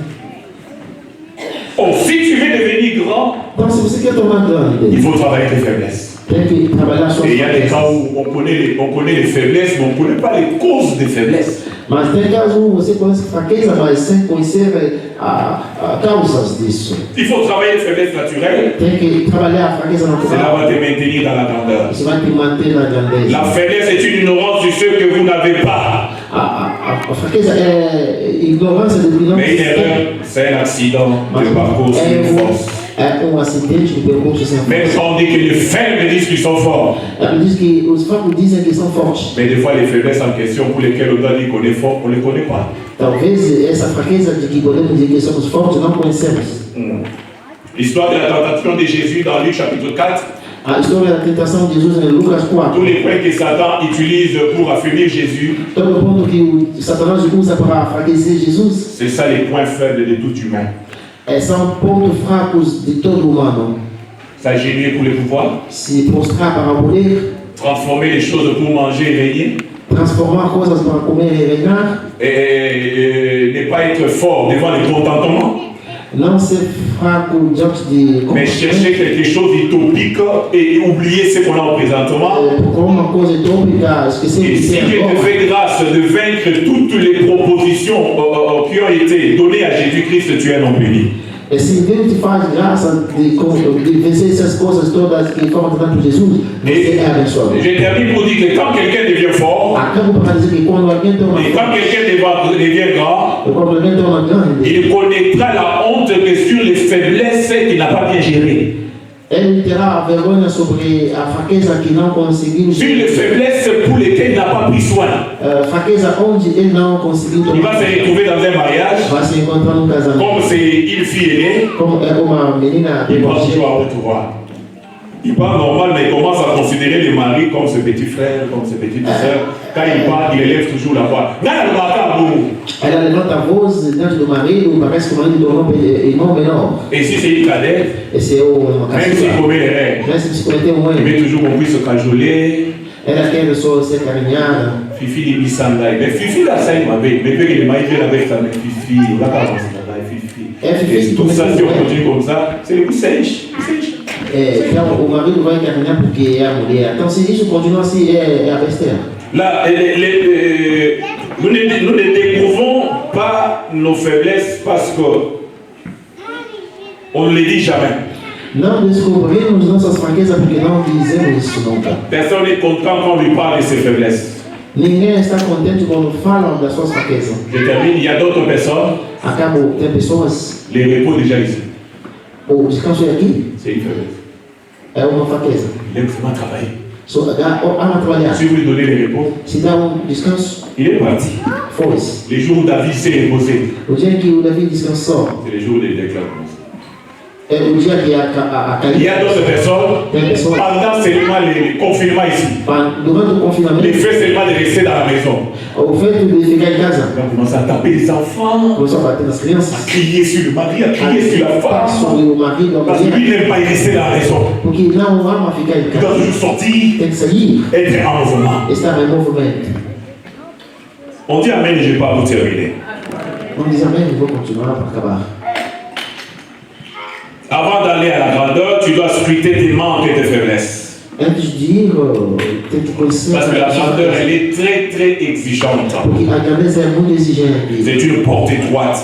oh, si tu veux devenir grand, Então, se você quer tornar il grande, faut travailler tes faiblesses. tem que trabalhar suas Et il y a des cas fraquezas. où on connaît les faiblesses, mais on ne connaît pas les causes des faiblesses. Mas tem casos où você conhece fraqueza, mas sem conhecer a causas disso. Il faut travailler les faiblesses naturelles. Tem que trabalhar a fraqueza Cela natural. va te maintenir dans la grandeur. Isso vai te manter na grandeza. La faiblesse est une ignorance sur ce que vous n'avez pas. A fraqueza é ignorância do que não Mais une tem. erreur, c'est un accident de parcours sur une force. É acidente de percurso sem Même força. quand on dit que les faibles disent qu'ils sont forts. Ela diz que os fracos dizem que são fortes. Mais des fois, les faiblesses en question pour lesquelles on doit dire qu'on est fort, on ne les connaît pas. Talvez essa fraqueza de que podemos dizer que somos fortes não conhecemos. L'histoire de la tentation de Jésus dans Luc chapitre 4. A história da tentação de Jesus em Lucas 4. Tous les points que Satan utilise pour affaiblir Jésus. Todo ponto que o Satanás usa para enfraquecer Jesus. C'est ça les points faibles de tout humain. São pontos fracos de todo humano. S'agenouiller pour le pouvoir. Se prostrar para o poder. Transformer les choses pour manger et régner. Transformar coisas para comer e reinar. Et ne pas être fort devant les contentements. Não ser fraco diante de... Mais chercher quelque chose d'utopique et oublier ce qu'on a au présentement. Uma coisa utópica, esquecer et de si ser Dieu te fait grâce de vaincre toutes les propositions qui ont été données à Jésus-Christ, tu es non béni. E se Deus te faz graça de vencer essas coisas todas que foram dadas por Jesus, você é abençoado. Je termine pour dire que quand quelqu'un devient fort, Acabo para dizer que quando alguém tem uma et quand quelqu'un devient grand, quando alguém tem uma grande, il connaîtra la honte que sur les faiblesses qu'il n'a pas bien gérées. ele terá a vergonha sobre a fraqueza que não conseguiu. Sur les faiblesses pour lesquelles il n'a pas pris soin. Fraqueza onde ele não conseguiu. Il va se retrouver dans un mariage. Vai se encontrar num casamento. Comme c'est une fille aînée. Como é uma menina. Il pense toujours à haute voix. Il parle normal, mais il commence à considérer les maris comme ses petits frères, comme ses petites sœurs. Quand il parle, il élève toujours la voix. Ela levanta a voz diante do marido, parece que o marido tornou irmão menor. Et si c'est une cadette, esse é uma même s'il commet les règles, mesmo se cometeu um erro, il veut toujours qu'on puisse se cajoler. Ela quer só ser carinhada. Fifi de Missandai. Mais Fifi là, ça il m'a dit. Mais peut-être qu'il m'a dit avec sa Fifi. On va pas avancer là, Fifi. Et tout ça, si on continue comme ça, c'est le coup sèche. Então o marido vai caminhar porque é a mulher. Então se isso continua assim, é a besteira. Là, nous ne découvrons pas nos faiblesses parce que on ne les dit jamais. Não descobrimos nossas fraquezas porque não dizemos isso nunca. Personne n'est content quand on lui parle de ses faiblesses. Ninguém está contente quando falam das suas fraquezas. Je termine, il y a d'autres personnes. Acabo, tem pessoas. Les repos déjà ici. O descanso é aqui. C'est une faiblesse. É uma fraqueza. Il aime vraiment travailler. Ama trabalhar. Si vous lui donnez les repos, se dá descanso, il est parti. Foi-se. Les jours où David s'est reposé, o dia que o Davi descansou, c'est les jours où il déclare. é o dia que a il y a d'autres personnes, pendant seulement le confinement ici, durante o confinamento, le fait seulement de rester dans la maison, o feito de ficar em casa, on commence à taper les enfants, começou a bater nas crianças, à crier sur le mari, à crier sur la femme, sobre o marido, a parce que mulher, lui n'aime pas y rester dans la maison. Porque não ama ficar em Il doit casa. toujours sortir, Tem que sair, être en mouvement. estar em movimento. On dit Amen, je ne vais pas vous terminer. Vamos dizer amém, vou continuar para acabar. Avant d'aller à la grandeur, tu dois scruter tes manques et tes faiblesses. Antes de ir, tem que conhecer. Parce que la grandeur, elle est très très exigeante. Porque a grandeza é muito exigente. C'est une portée droite.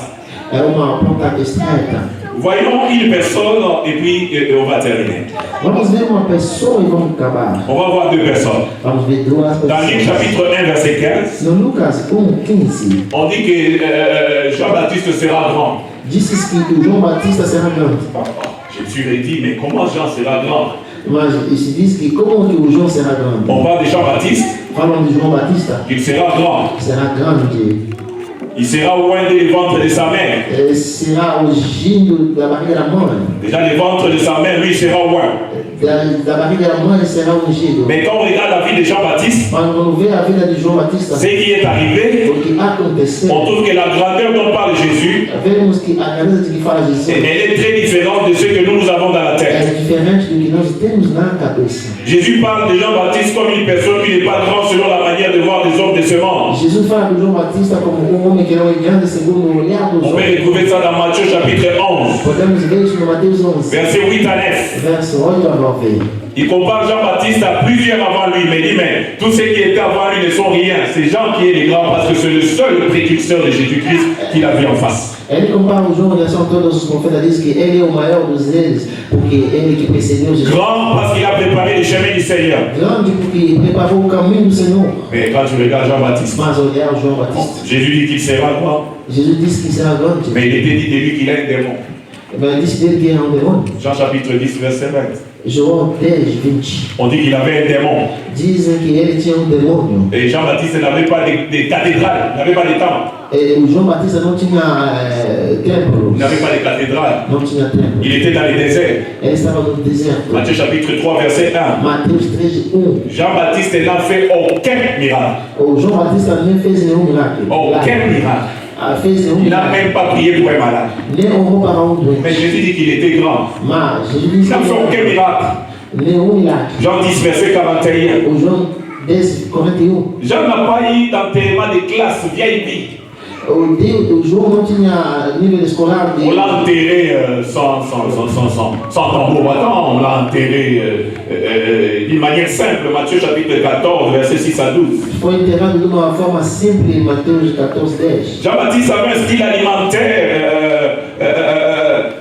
É uma porta estreita. Voyons une personne et puis on va terminer. Vamos ver uma pessoa e vamos acabar. On va voir deux personnes. Vamos ver duas pessoas. Dans Luc chapitre 1, verset 15, No Lucas 1:15, on dit que Jean-Baptiste sera grand. disse que o João Batista será grande. Jésus lui dit, mais comment Jean sera grand? Mas se diz que como que o João será grande? On parle de Jean-Baptiste, Falam de João Batista, qu'il sera grand. será grande. Il sera loin du ventre de sa mère. Será ungido da barriga da mãe. Déjà, le ventre de sa mère, lui, sera loin. Da barriga da mãe será ungido. Mais quand on regarde la vie de Jean-Baptiste, Mas quando vê a vida de João Batista, ce qui est arrivé, o que aconteceu, on trouve que la grandeur dont parle Jésus, vemos que a grandeza de que fala Jesus elle est très différente de ce que nous avons dans la tête. é diferente do que nós temos na cabeça. Jésus parle de Jean-Baptiste comme une personne qui n'est pas grande selon la manière de voir des hommes de ce monde. Jesus fala de João Batista como homem que não é grande segundo o olhar dos On peut homens. retrouver ça dans Matthieu chapitre 11, Podemos ver isso no Mateus 11, versets 8 à 9. verso 8 a 9. Il compare Jean-Baptiste à plusieurs avant lui, mais il dit, mais tous ceux qui étaient avant lui ne sont rien. C'est Jean qui est le grand parce que c'est le seul précurseur de Jésus-Christ qu'il a vu en face. Ele compara o João, são todos os profetas, diz que ele é o maior dos eles, porque ele que precedeu Jesus. Grand parce qu'il a préparé le chemin du Seigneur. Grande porque preparou o caminho do Senhor. Mais quand tu regardes Jean-Baptiste, Mas olhar João Batista, Jésus dit qu'il sera grand, Jesus disse que será grande, mais il était dit de lui qu'il a un démon. mas disse dele que era demônio. Jean chapitre 10, verset 20. João 10, 20. On dit qu'il avait un démon. Dizem que ele tinha demônio. Et Jean-Baptiste n'avait pas de cathédrale, n'avait pas de temple. Jean-Baptiste não tinha templo. Il n'avait pas de cathédrale. Não tinha templo. Il était dans le désert. Ele estava no deserto. Matthieu chapitre 3, verset 1. Mateus 13:1. Jean-Baptiste n'a fait aucun miracle. O João Batista nem fez nenhum milagre. Aucun miracle. Fez nenhum Il n'a milagre. même pas prié pour un malade. Nem orou para doente. Mais Jésus dit qu'il était grand. Mas Jesus Il disse n'a fait aucun miracle. nenhum milagre. Jean 10, verset 41. O João 10:41. Jean n'a pas eu d'enterrement de classe VIP. O João não tinha nível escolar de. On l'a enterré sans tambour battant, on l'a enterré d'une manière simple. Matthieu chapitre 14, verset 6 à 12. Foi enterrado de uma forma simples em Mateus 14:10. Jean-Baptiste avait un style alimentaire,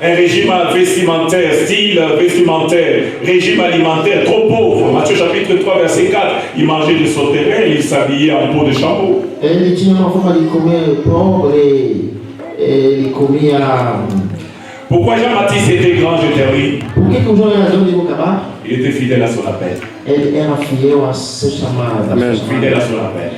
un régime vestimentaire, style vestimentaire, régime alimentaire trop pauvre. Matthieu chapitre 3, verset 4, il mangeait du sauterelles, il s'habillait en peau de chameau. Ele tinha uma forma de comer pobre, ele comia. Pourquoi Jean-Baptiste était grand, je termine? Por que o João era dono de Bocabá? Il était fidèle à son appel. Ele era fiel a seu chamado. Fidèle à son appel.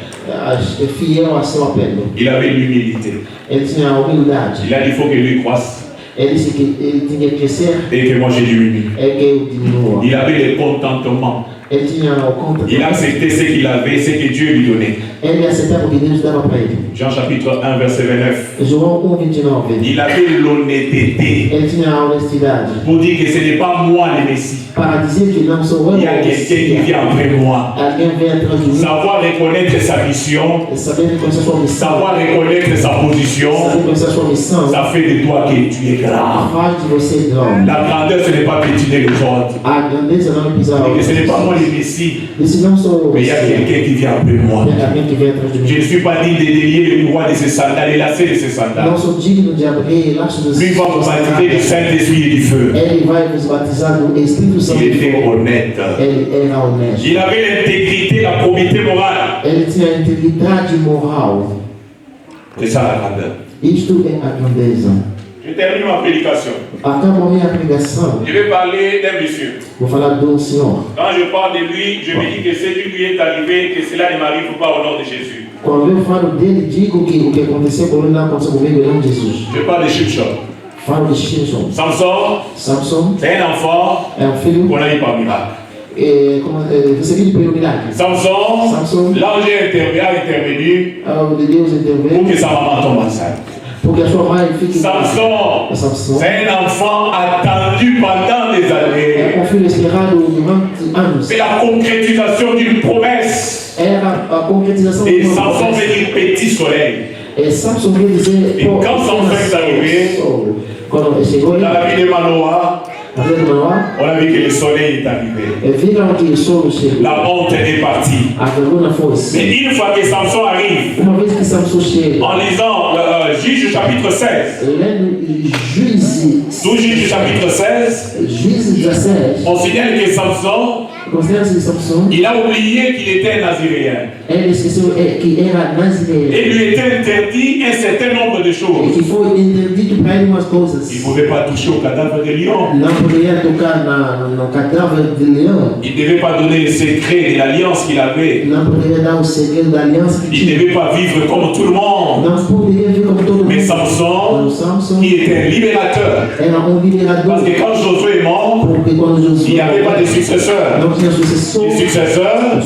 Fiel a seu apelo. Il avait l'humilité. Ele tinha a humildade. Il a dit il faut que lui croisse Ele disse que ele tinha que crescer et que moi je diminue. e que eu diminua. Il avait le contentement. Ele tinha o conta. Il acceptait ce qu'il avait, ce que Dieu lui donnait. Ele aceitava o que Deus dava para ele. Jean chapitre 1, verset 29. João 1:29. Il avait l'honnêteté Ele tinha a honestidade pour dire que ce n'est pas moi le Messie. para dizer que não sou eu. Il y a quelqu'un qui vient après moi. Alguém vem atrás de mim. Savoir reconnaître sa mission, Saber reconhecer sua missão. savoir reconnaître sa position, Saber reconhecer sua missão. ça fait de toi que tu es grand. Faz de você grande. La grandeur, ce n'est pas pétiner les autres. A grandeza não é pisar. Et que ce n'est pas moi le Messie, Disse não sou mais il y a quelqu'un qui vient après moi. Tem alguém que vem atrás de Je mim. ne suis pas digne de délier le pouvoir de ses sandales et lasser de ses Não sandales. sou digno de abrir laços dos Lui va vous baptiser du Saint-Esprit et du feu. Ele vai nos batizar do Espírito Santo. Il était honnête. Ele era honesto. Il avait l'intégrité, la probité morale. Ele tinha a integridade moral. C'est ça la grandeur. Isto é a grandeza. Je termine ma prédication. Acabo a minha pregação. Je vais parler d'un monsieur. Vou falar do Senhor. Quand je parle de lui, je me dis que ce qui lui est arrivé, que cela ne m'arrive pas au nom de Jésus. Quando eu falo dele, digo que o que aconteceu com ele não aconteceu comigo em nome de Jesus. Je parle de Shimshon. Falo de Simpson. Samson C'est un enfant é filho qu'on a eu par miracle. recebido pelo milagre. Samson, l'ange a intervenu De Deus pour intervém que sa maman tombe enceinte. porque a sua mãe fique. Samson, c'est un enfant attendu pendant des années. É filho esperado durante anos. C'est la concrétisation d'une promesse. Era a concretização Et de uma Samson promessa. veut dire petit soleil. Samson veio dizer. E quand Samson est arrivé, quando chegou Dans la vie de Manoah, na vida de Manoá, on a vu que le soleil est arrivé. viram que o sol chegou. La honte est partie. A vergonha foi-se. Mais une fois que Samson arrive, Uma vez que Samson chega, en lisant Juge chapitre 16, lendo Juízes, sous Juge chapitre 16, Juízes 17, on signale que Samson, considera-se que Samson, il a oublié qu'il était un naziréen. ele esqueceu que era nazireiro. Et lui était interdit un certain nombre de E choses. que foi interdito para ele umas coisas. Il ne pouvait pas toucher au cadavre de lion. Não poderia tocar no cadáver de leão. Il ne devait pas donner le secret de l'alliance qu'il avait. Não poderia dar o segredo da aliança que Il ne tinha. devait pas vivre comme tout le monde. Não poderia ver como todo mundo. Mais Samson, Samson qui était un libérateur. era liberador. Parce que quand Josué est mort, Porque quando il Josué n'y avait pas de successeur. não tinha sucessor, Les successeurs,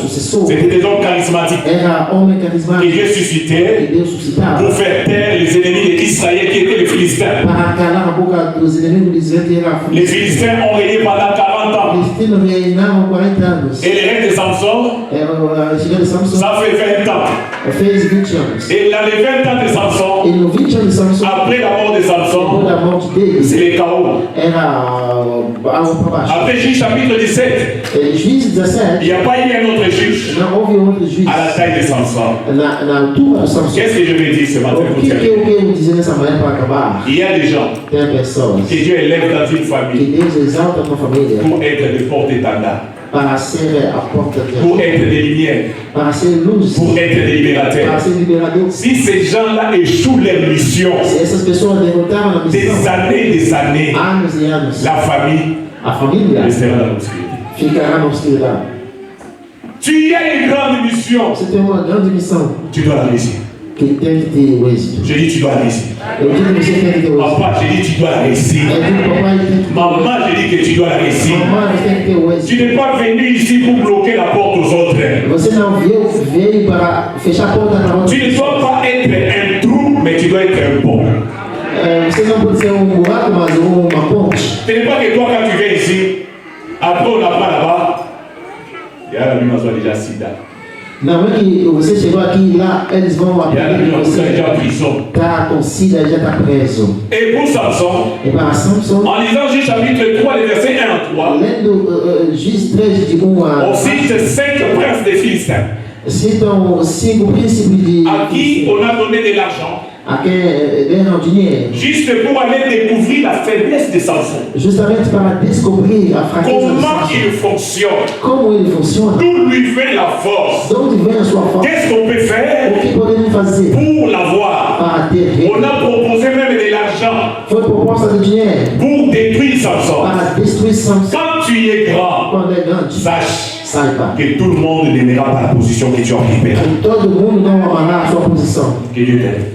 c'était des hommes charismatiques era homem que carismático Dieu que suscitait Deus suscitava pour faire taire les ennemis d'Israël qui étaient les Philistins. para calar a boca dos inimigos de Israel que era Les Philistins ont régné pendant 40 ans. Os filisteus reinavam 40 anos. Et le règne de Samson, A chegada de Samson ça fait 20 ans. fez 20 anos. Et dans les 20 ans de Samson, E no 20 anos de Samson, après la mort de depois Samson, da morte c'est dele, le chaos. era água para baixo. Après Juge chapitre 17, Juízes il 17, n'y a pas eu un autre juge não houve outro juiz à la taille de Samson. na altura de Samson. Qu'est-ce que je vais dire ce matin O pour que terminer? eu quero dizer nessa manhã para acabar? Il y a des gens Tem pessoas que Dieu élève dans une que famille Deus exalta uma família pour être des porte-étendards, para ser a porta de pour être des lumières, para ser luz, pour être des libérateurs. para ser liberador. Si ces gens-là échouent leur mission, Se essas pessoas derrotaram a des missão, années, anos e anos, la famille a família restera dans l'obscurité. ficará na obscuridade. Tu as une grande mission, Você tem uma grande missão, tu dois la réussir. que tem que ter o êxito. J'ai dit, tu dois réussir. Eu digo que você tem que ter o êxito. Papa, j'ai dit, tu dois réussir. Eu digo, papai, tem que ter o êxito. Maman, j'ai dit que tu dois réussir. Mamãe, você tem que ter o êxito. Tu n'es pas venu ici pour bloquer la porte aux autres. Você não veio para fechar a porta para Tu outra. ne dois pas être un trou, mais tu dois être un pont. Você não pode ser buraco, mas uma ponte. Ce n'est pas que toi, quand tu viens ici, après on apprend là-bas, il y a la nuit, déjà sida. Não é que você chegou aqui e lá eles vão Il y a la aprender nuit, que on est déjà en você prison. está com sida e já está preso. Et pour Samson, E para Samson, en lisant Juge chapitre 3, les versets 1 à 3, lendo Juízes 3 de 1 a on cite 5 princes des Philistins citam 5 príncipes de à qui on a donné de l'argent a quem deram dinheiro, juste pour aller découvrir la faiblesse de Samson. justamente para descobrir a fraqueza de Comment Samson. il fonctionne, Como ele funciona, d'où lui vient la force, de onde vem a sua força, qu'est-ce qu'on peut faire o que podemos fazer pour l'avoir. para ter On rei. a proposé même de l'argent Foi proposta de dinheiro pour détruire Samson. para destruir Samson. Quand tu es grand, Quando é grande, sache saiba que tout le monde n'aimera pas la position que tu occupes. que todo mundo não amará a sua posição. Que Dieu t'aide.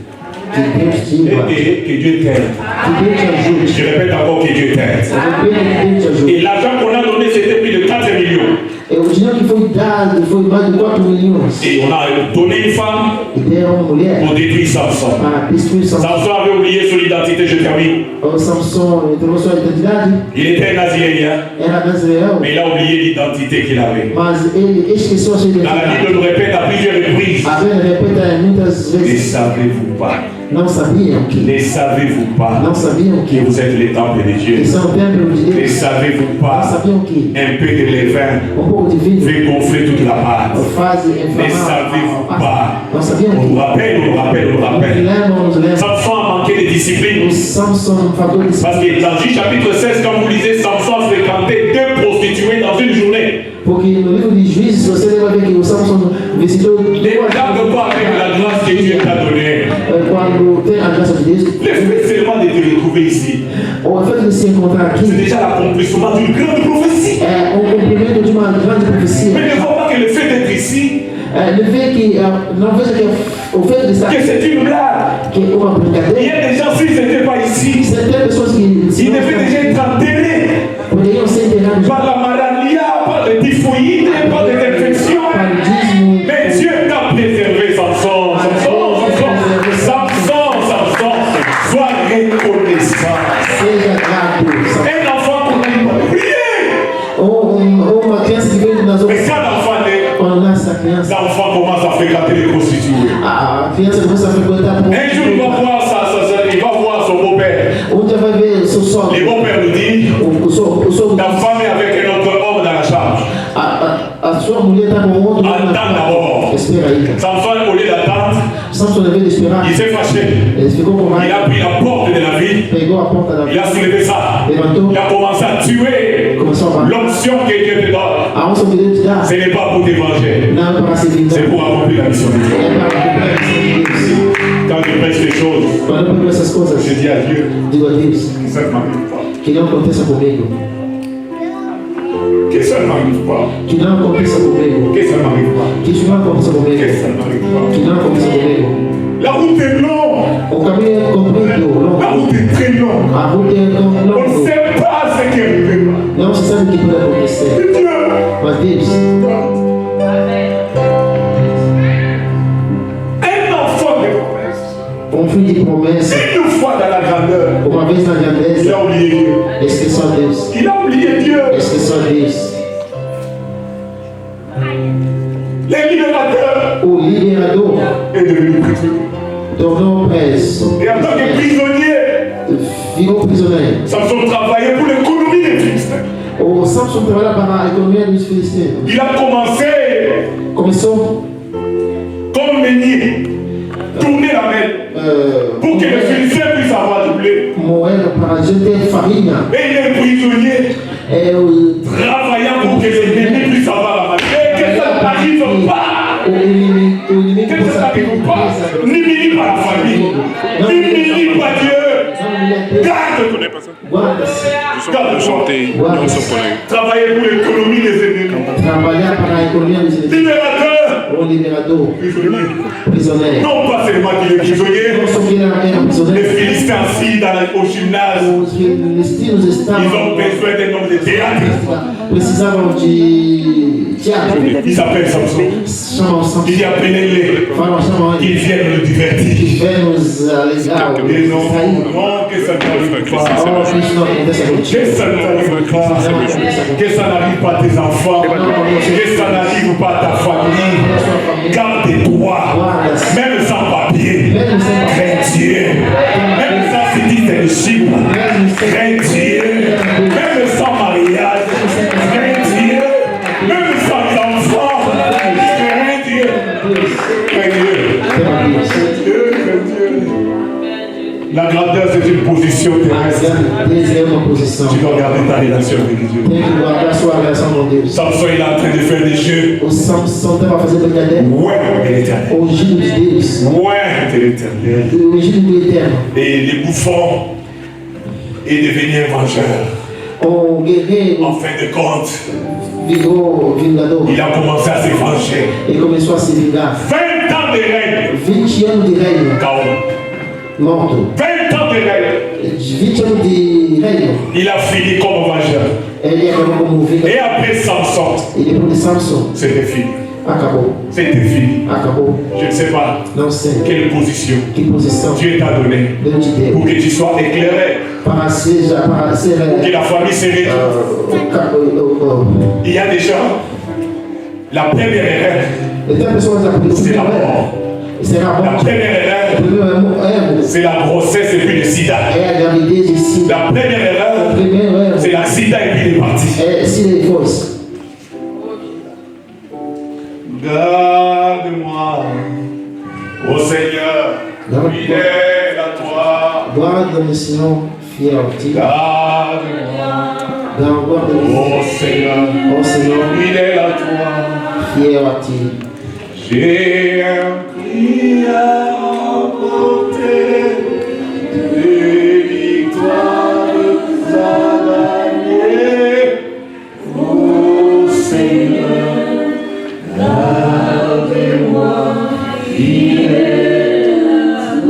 Que Deus te Et guarde. que Dieu t'aide. Que Deus te ajude. Je répète encore que Dieu t'aide. Eu repito que Deus te ajude. Et l'argent qu'on a donné, c'était plus de 4 millions. O dinheiro que foi dado foi mais de 4 milhões. Et on a donné une femme E deram uma mulher pour détruire Samson. para destruir Samson. Samson avait oublié son identité, je termine. O Samson entregou sua identidade, Il était nazirien, era brasileiro, mais il a oublié l'identité qu'il avait. mas ele esqueceu a sua Dans la Bible, identidade. on nous répète à plusieurs reprises. A Bíblia repete muitas Ne vezes, savez-vous pas, não sabiam que, ne savez-vous pas não sabiam que que, vous êtes les temples de Dieu? que são o templo de Ne Deus, savez-vous não pas sabiam que un peu de levain pouco de vinho fait gonfler toute la pâte? faz Ne inflamar savez-vous a pas? Não sabiam On nous que, rappelle, on nous rappelle, on nous nos rappelle. lembram, nos lembram. Samson a manqué de discipline. O Samson faltou de Parce que dans Juge chapitre 16, quand vous lisez, Samson a fréquenté 2 prostituées dans une journée. Porque no livro de Juízes você vai ver que o Samson visitou Ne regarde pas avec la grâce que Dieu t'a donnée. quando tem a graça de Deus. Le fait seulement de te retrouver ici, O efeito de se encontrar c'est aqui déjà l'accomplissement d'une grande prophétie. é cumprimento de uma grande profecia. Mais ne vois pas que le fait d'être ici, Ele vê que, não veja que o feito de estar que c'est une blague. que é uma Il y brincadeira. a des gens, s'ils n'étaient pas ici, Você tem pessoas que se ils não devaient déjà être enterrés poderiam ser enterrados par la malaria, par le typhoïde, par des infections. paludismo. Mais Dieu t'a préservé, Samson. Samson. Sois reconnaissant. Seja grato. Un enfant qu'on a prié. Uma criança que veio nas Mais outras. quand l'enfant naît, Quando nasce a criança, l'enfant commence à fréquenter les prostituées. a criança começa a frequentar Un jour, il va voir il va voir son beau-père. Um dia vai ver seu sogro. Le beau-père nous dit, O sogro. ta femme est avec un autre homme dans la chambre. A sua mulher está com outro homem na Attends frente. d'abord. Espera aí. Samson, au lieu d'attendre, Samson, ao invés de esperar, il s'est fâché. ele ficou com Il raiva, a pris la porte de la ville. pegou a porta da Il a soulevé ça. levantou, Il a commencé à tuer começou a matar. l'onction que Dieu te donne. A onça que Deus te dá Ce n'est pas pour te venger, não é para se vingar, c'est pour accomplir la mission de Dieu. é para cumprir a missão de Deus. Quand je prêche les choses, Quando eu pego essas coisas, je dis à Dieu digo a Deus que ça ne m'arrive pas. que não aconteça comigo, Que ça ne m'arrive pas. que não aconteça comigo, Que ça ne m'arrive pas. que isso não aconteça Que comigo, ça ne m'arrive pas. que não aconteça comigo. La route est longue. O caminho é comprido, longo, La route est très longue. a rua é On ne longo, sait pas ce qui arrivera. não se sabe o que pode acontecer, Mais Dieu, mas Deus, un enfant de promesse, filho de promessa, une fois dans la grandeur, uma vez na il grandeza, a oublié Dieu. esqueceu a Deus, Il a oublié Dieu. esqueceu a Deus. Le libérateur O liberador est devenu prisonnier. tornou preso, Et en tant que prisonnier, ficou prisioneiro. Samson travaillait pour l'économie des Philistins. O Samson trabalha para a economia dos filisteus. Il a commencé Começou comme meunier, tourner la main pour que les Philistins puissent avoir du blé. moeda para a gente ter farinha. Et il est prisonnier, travaillant pour que les ennemis puissent avoir la main. Et que ça n'arrive pas. O inimigo Que ça possa ter n'arrive pas. riqueza. N'humilie pas la famille. N'humilie pas Dieu. Garde. Guarda-se. Garde le chanter Guarda-se. Travailler pour l'économie des ennemis. Trabalhar para a economia dos inimigos. Libérateur. un libérateur, prisonnier. Non pas seulement qu'il est prisonnier, les Philistins assis au gymnase, ils ont besoin d'un homme de théâtre. Precisavam de teatro. Ils appellent Samson. Il dit appelez-les. Qu'ils viennent le divertir. Et non, que ça n'arrive pas. Que ça n'arrive pas. Que ça n'arrive pas à tes enfants. Que ça n'arrive pas à ta famille. Garde-toi. Même sans papier. Crains Dieu. Même sans cité de chiffre. Crains Dieu. Même sans mariage. Crains Dieu. Même sans enfant. Crains Dieu. Crains Dieu. La grandeur, c'est une position terrestre. Tu dois garder ta relation avec Dieu. Samson, il est en train de faire des jeux. Ouais, de l'éternel. Ouais, de l'éternel. Et les bouffons est devenu un vengeur. En fin de compte, il a commencé à se venger. 20 ans de règne. 20 anos de reino. Calme. Morto. 20 ans de règne. 20 anos de reino. Il a fini comme vengeur. Ele acabou como Et après Samson, E depois de Samson, c'était fini. acabou. C'était fini. Acabou. Je ne sais pas Não sei quelle position que posição Dieu t'a donné Deus te pour deu que tu sois éclairé, para ser que la famille se réjouisse. Il y a des gens, la première erreur, Então a pessoa já c'est la mort. será La bom. première erreur, O primeiro erro c'est la grossesse et puis le sida. é a gravidez de si. La première O erreur, primeiro erro c'est la sida et puis il est parti. é se ele fosse. Garde-moi, ô Seigneur, fidèle à toi. Guarda-me, Senhor, fiel a ti. Garde-moi, Guarda-me, ô Seigneur, ó Senhor, fidèle à toi. fiel a ti. J'ai un prix à emporter, des victoires à gagner. Ô Seigneur, gardez-moi fidèle.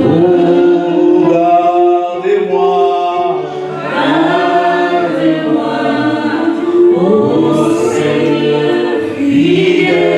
Oh, gardez-moi. Gardez-moi. Oh Seigneur, fidèle.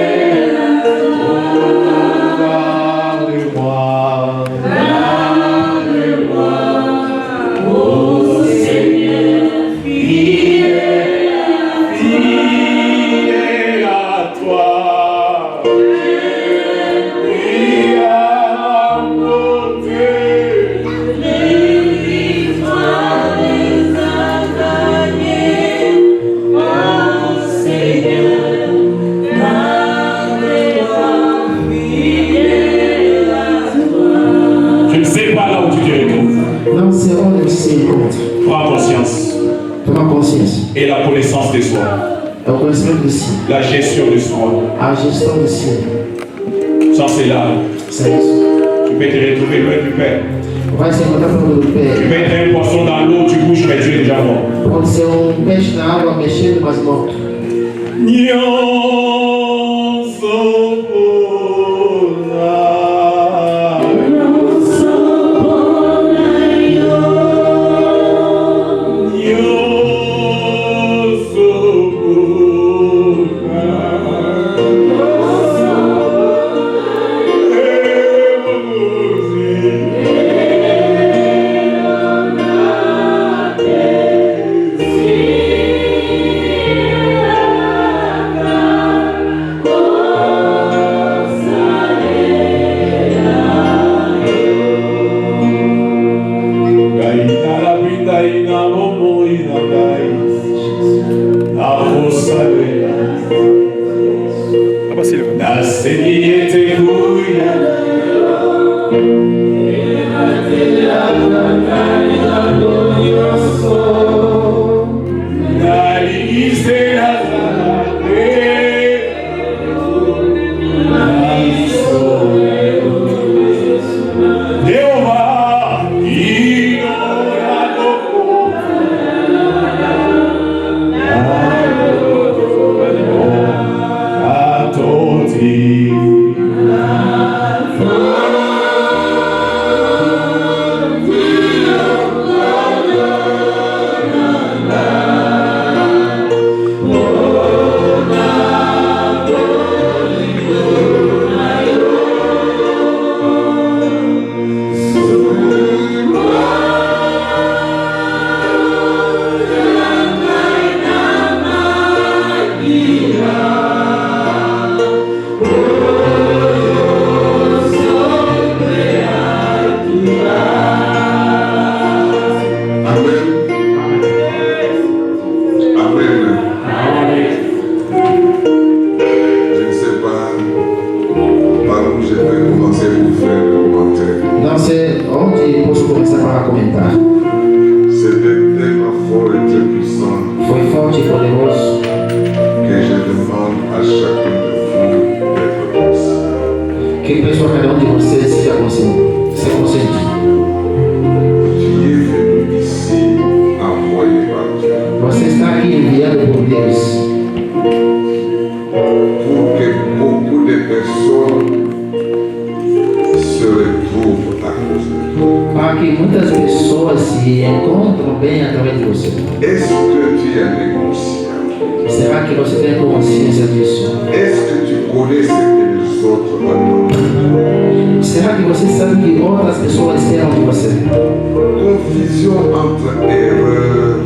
Não sei onde você se encontra. Prends conscience. Toma consciência. Et la connaissance de soi. É o conhecimento de si. La gestion de soi. A gestão de si. Sans cela, Isso é isso. tu peux te retrouver loin du Père. Vai se encontrar com o Tu pé. peux être un poisson dans l'eau, tu bouges, mais tu es déjà mort. Pode ser peixe na água mexendo, mas morto. c'est conseil. Tu es venu ici envoyé par Dieu. Você está aqui enviado por Deus Pour que beaucoup de personnes se retrouvent à cause de toi. para que muitas pessoas se encontram bem através de você. Est-ce que tu es négociant? Será que você tem consciência disso? Est-ce que tu connais ce que les autres attendent? Será que você sabe que outras pessoas esperam de você? Confusion entre erreur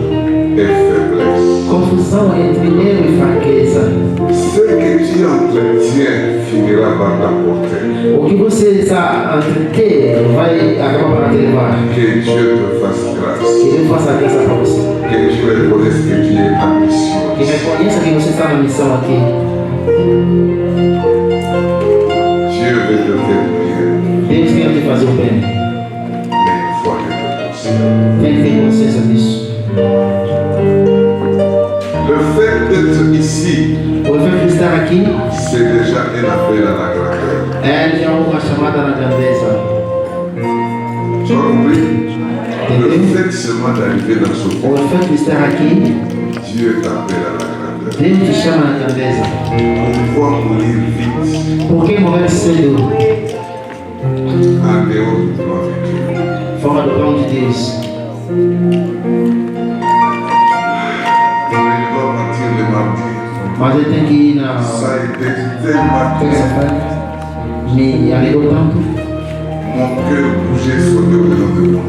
et faiblesse. Confusão entre erro e fraqueza. Ce que tu entretiens finira par t'apporter. O que você está entreter vai acabar para te levar. Que Dieu te fasse grâce. Que Deus faça graça para você. Que tu reconnaisses que tu es en mission. Que reconheça que você está na missão aqui. Dieu veut te faire bien, Deus quer te fazer o bem. mais il faut être conscient. Tem que ter consciência disso. Le fait d'être ici, O fato de estar aqui c'est déjà un appel à la grandeur. é já uma chamada na grandeza. Tu as compris? Le fait seulement d'arriver dans ce O monde, fato de estar aqui, Dieu t'appelle à la grandeur. Deus te chama na grandeza. Pourquoi mourir vite Por que morrer cedo en dehors du plan de Dieu? fora do plano de Deus? Il va partir le mardi. Mas eu tenho que ir na Ça a été tellement terça-feira. Me alegrou tanto. mon cœur bougeait sur le dedans de moi.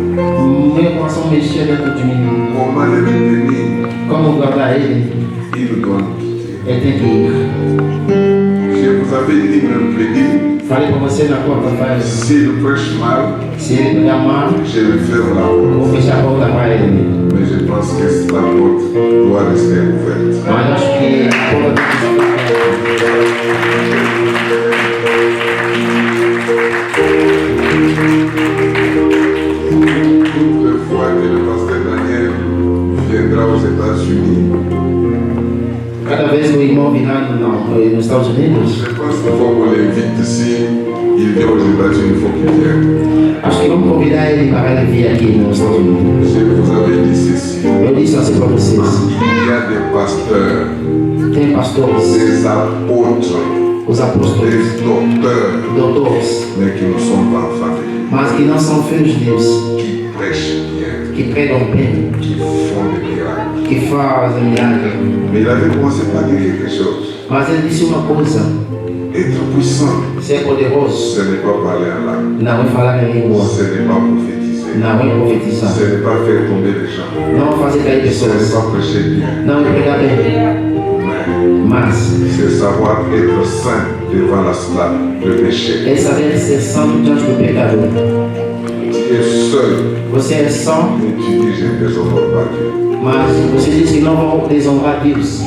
Meu coração mexia dentro de mim. Comment le retenir? Como guardar ele? Il doit nous quitter. Ele tem que ir. Je vous avais dit mercredi, Falei para você na quarta-feira. s'il prêche mal, Se ele me amar, je vais faire la eu vou porte. fechar a porta para ele. Mais je pense que la porte doit rester ouverte. Mas acho que a porta tem que estar Toutes les fois que le pasteur Daniel viendra aux États-Unis, Cada vez que o irmão virá nos Estados Unidos, je pense qu'il faut qu'on l'invite ici. Il vient aux États-Unis, il faut qu'il vienne. acho que vamos convidar ele para ele vir aqui nos Estados Unidos. Je vous avais dit ceci. Eu disse assim para vocês: Il y a des pasteurs, tem pastores, des apôtres, os apóstolos, des docteurs, doutores, mais qui ne sont pas enfants de Dieu, mas que não são filhos de Deus, qui prêchent bien, que pregam bem, qui font des miracles. que fazem milagre. Mais il avait commencé par dire quelque chose. Mas ele disse uma coisa: Être puissant, ser poderoso ce n'est pas parler en langue, não é falar em língua, ce n'est pas prophétiser, não é profetizar, ce n'est pas faire tomber les gens, não é fazer cair ce n'est pessoas, pas prêcher bien, não é pregar bem, mais mas c'est savoir être saint devant le péché. é saber ser santo diante do pecador. Tu es seul, Você é só, mais tu dis je ne déshonore pas Dieu. mas você diz que não vão desonrar Deus.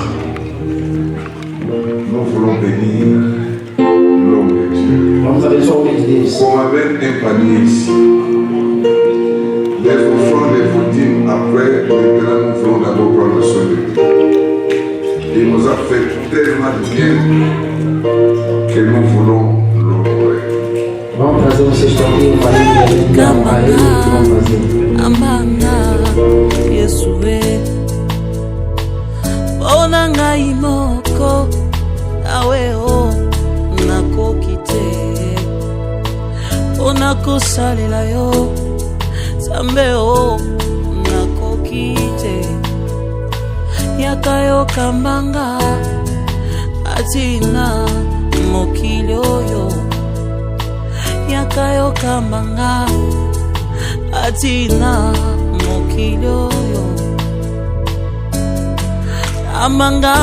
Nous voulons bénir l'homme de Dieu. Vamos abençoar o homem de Deus. On amène un panier ici. Les offrandes et vos dîmes, après, maintenant nous voulons d'abord prendre soin de lui. Il nous a fait tellement de bien que nous voulons l'honorer. Vamos trazer um cestãozinho para ele, não para ele que vão fazer. Amanga Yesue Bona ngai moko Awe o nakoki te Bona kosalela yo Zambe o nakoki te Yaka yo kambanga Atina mokili oyo Yaka yo kambanga Atina mokili oyo Amanga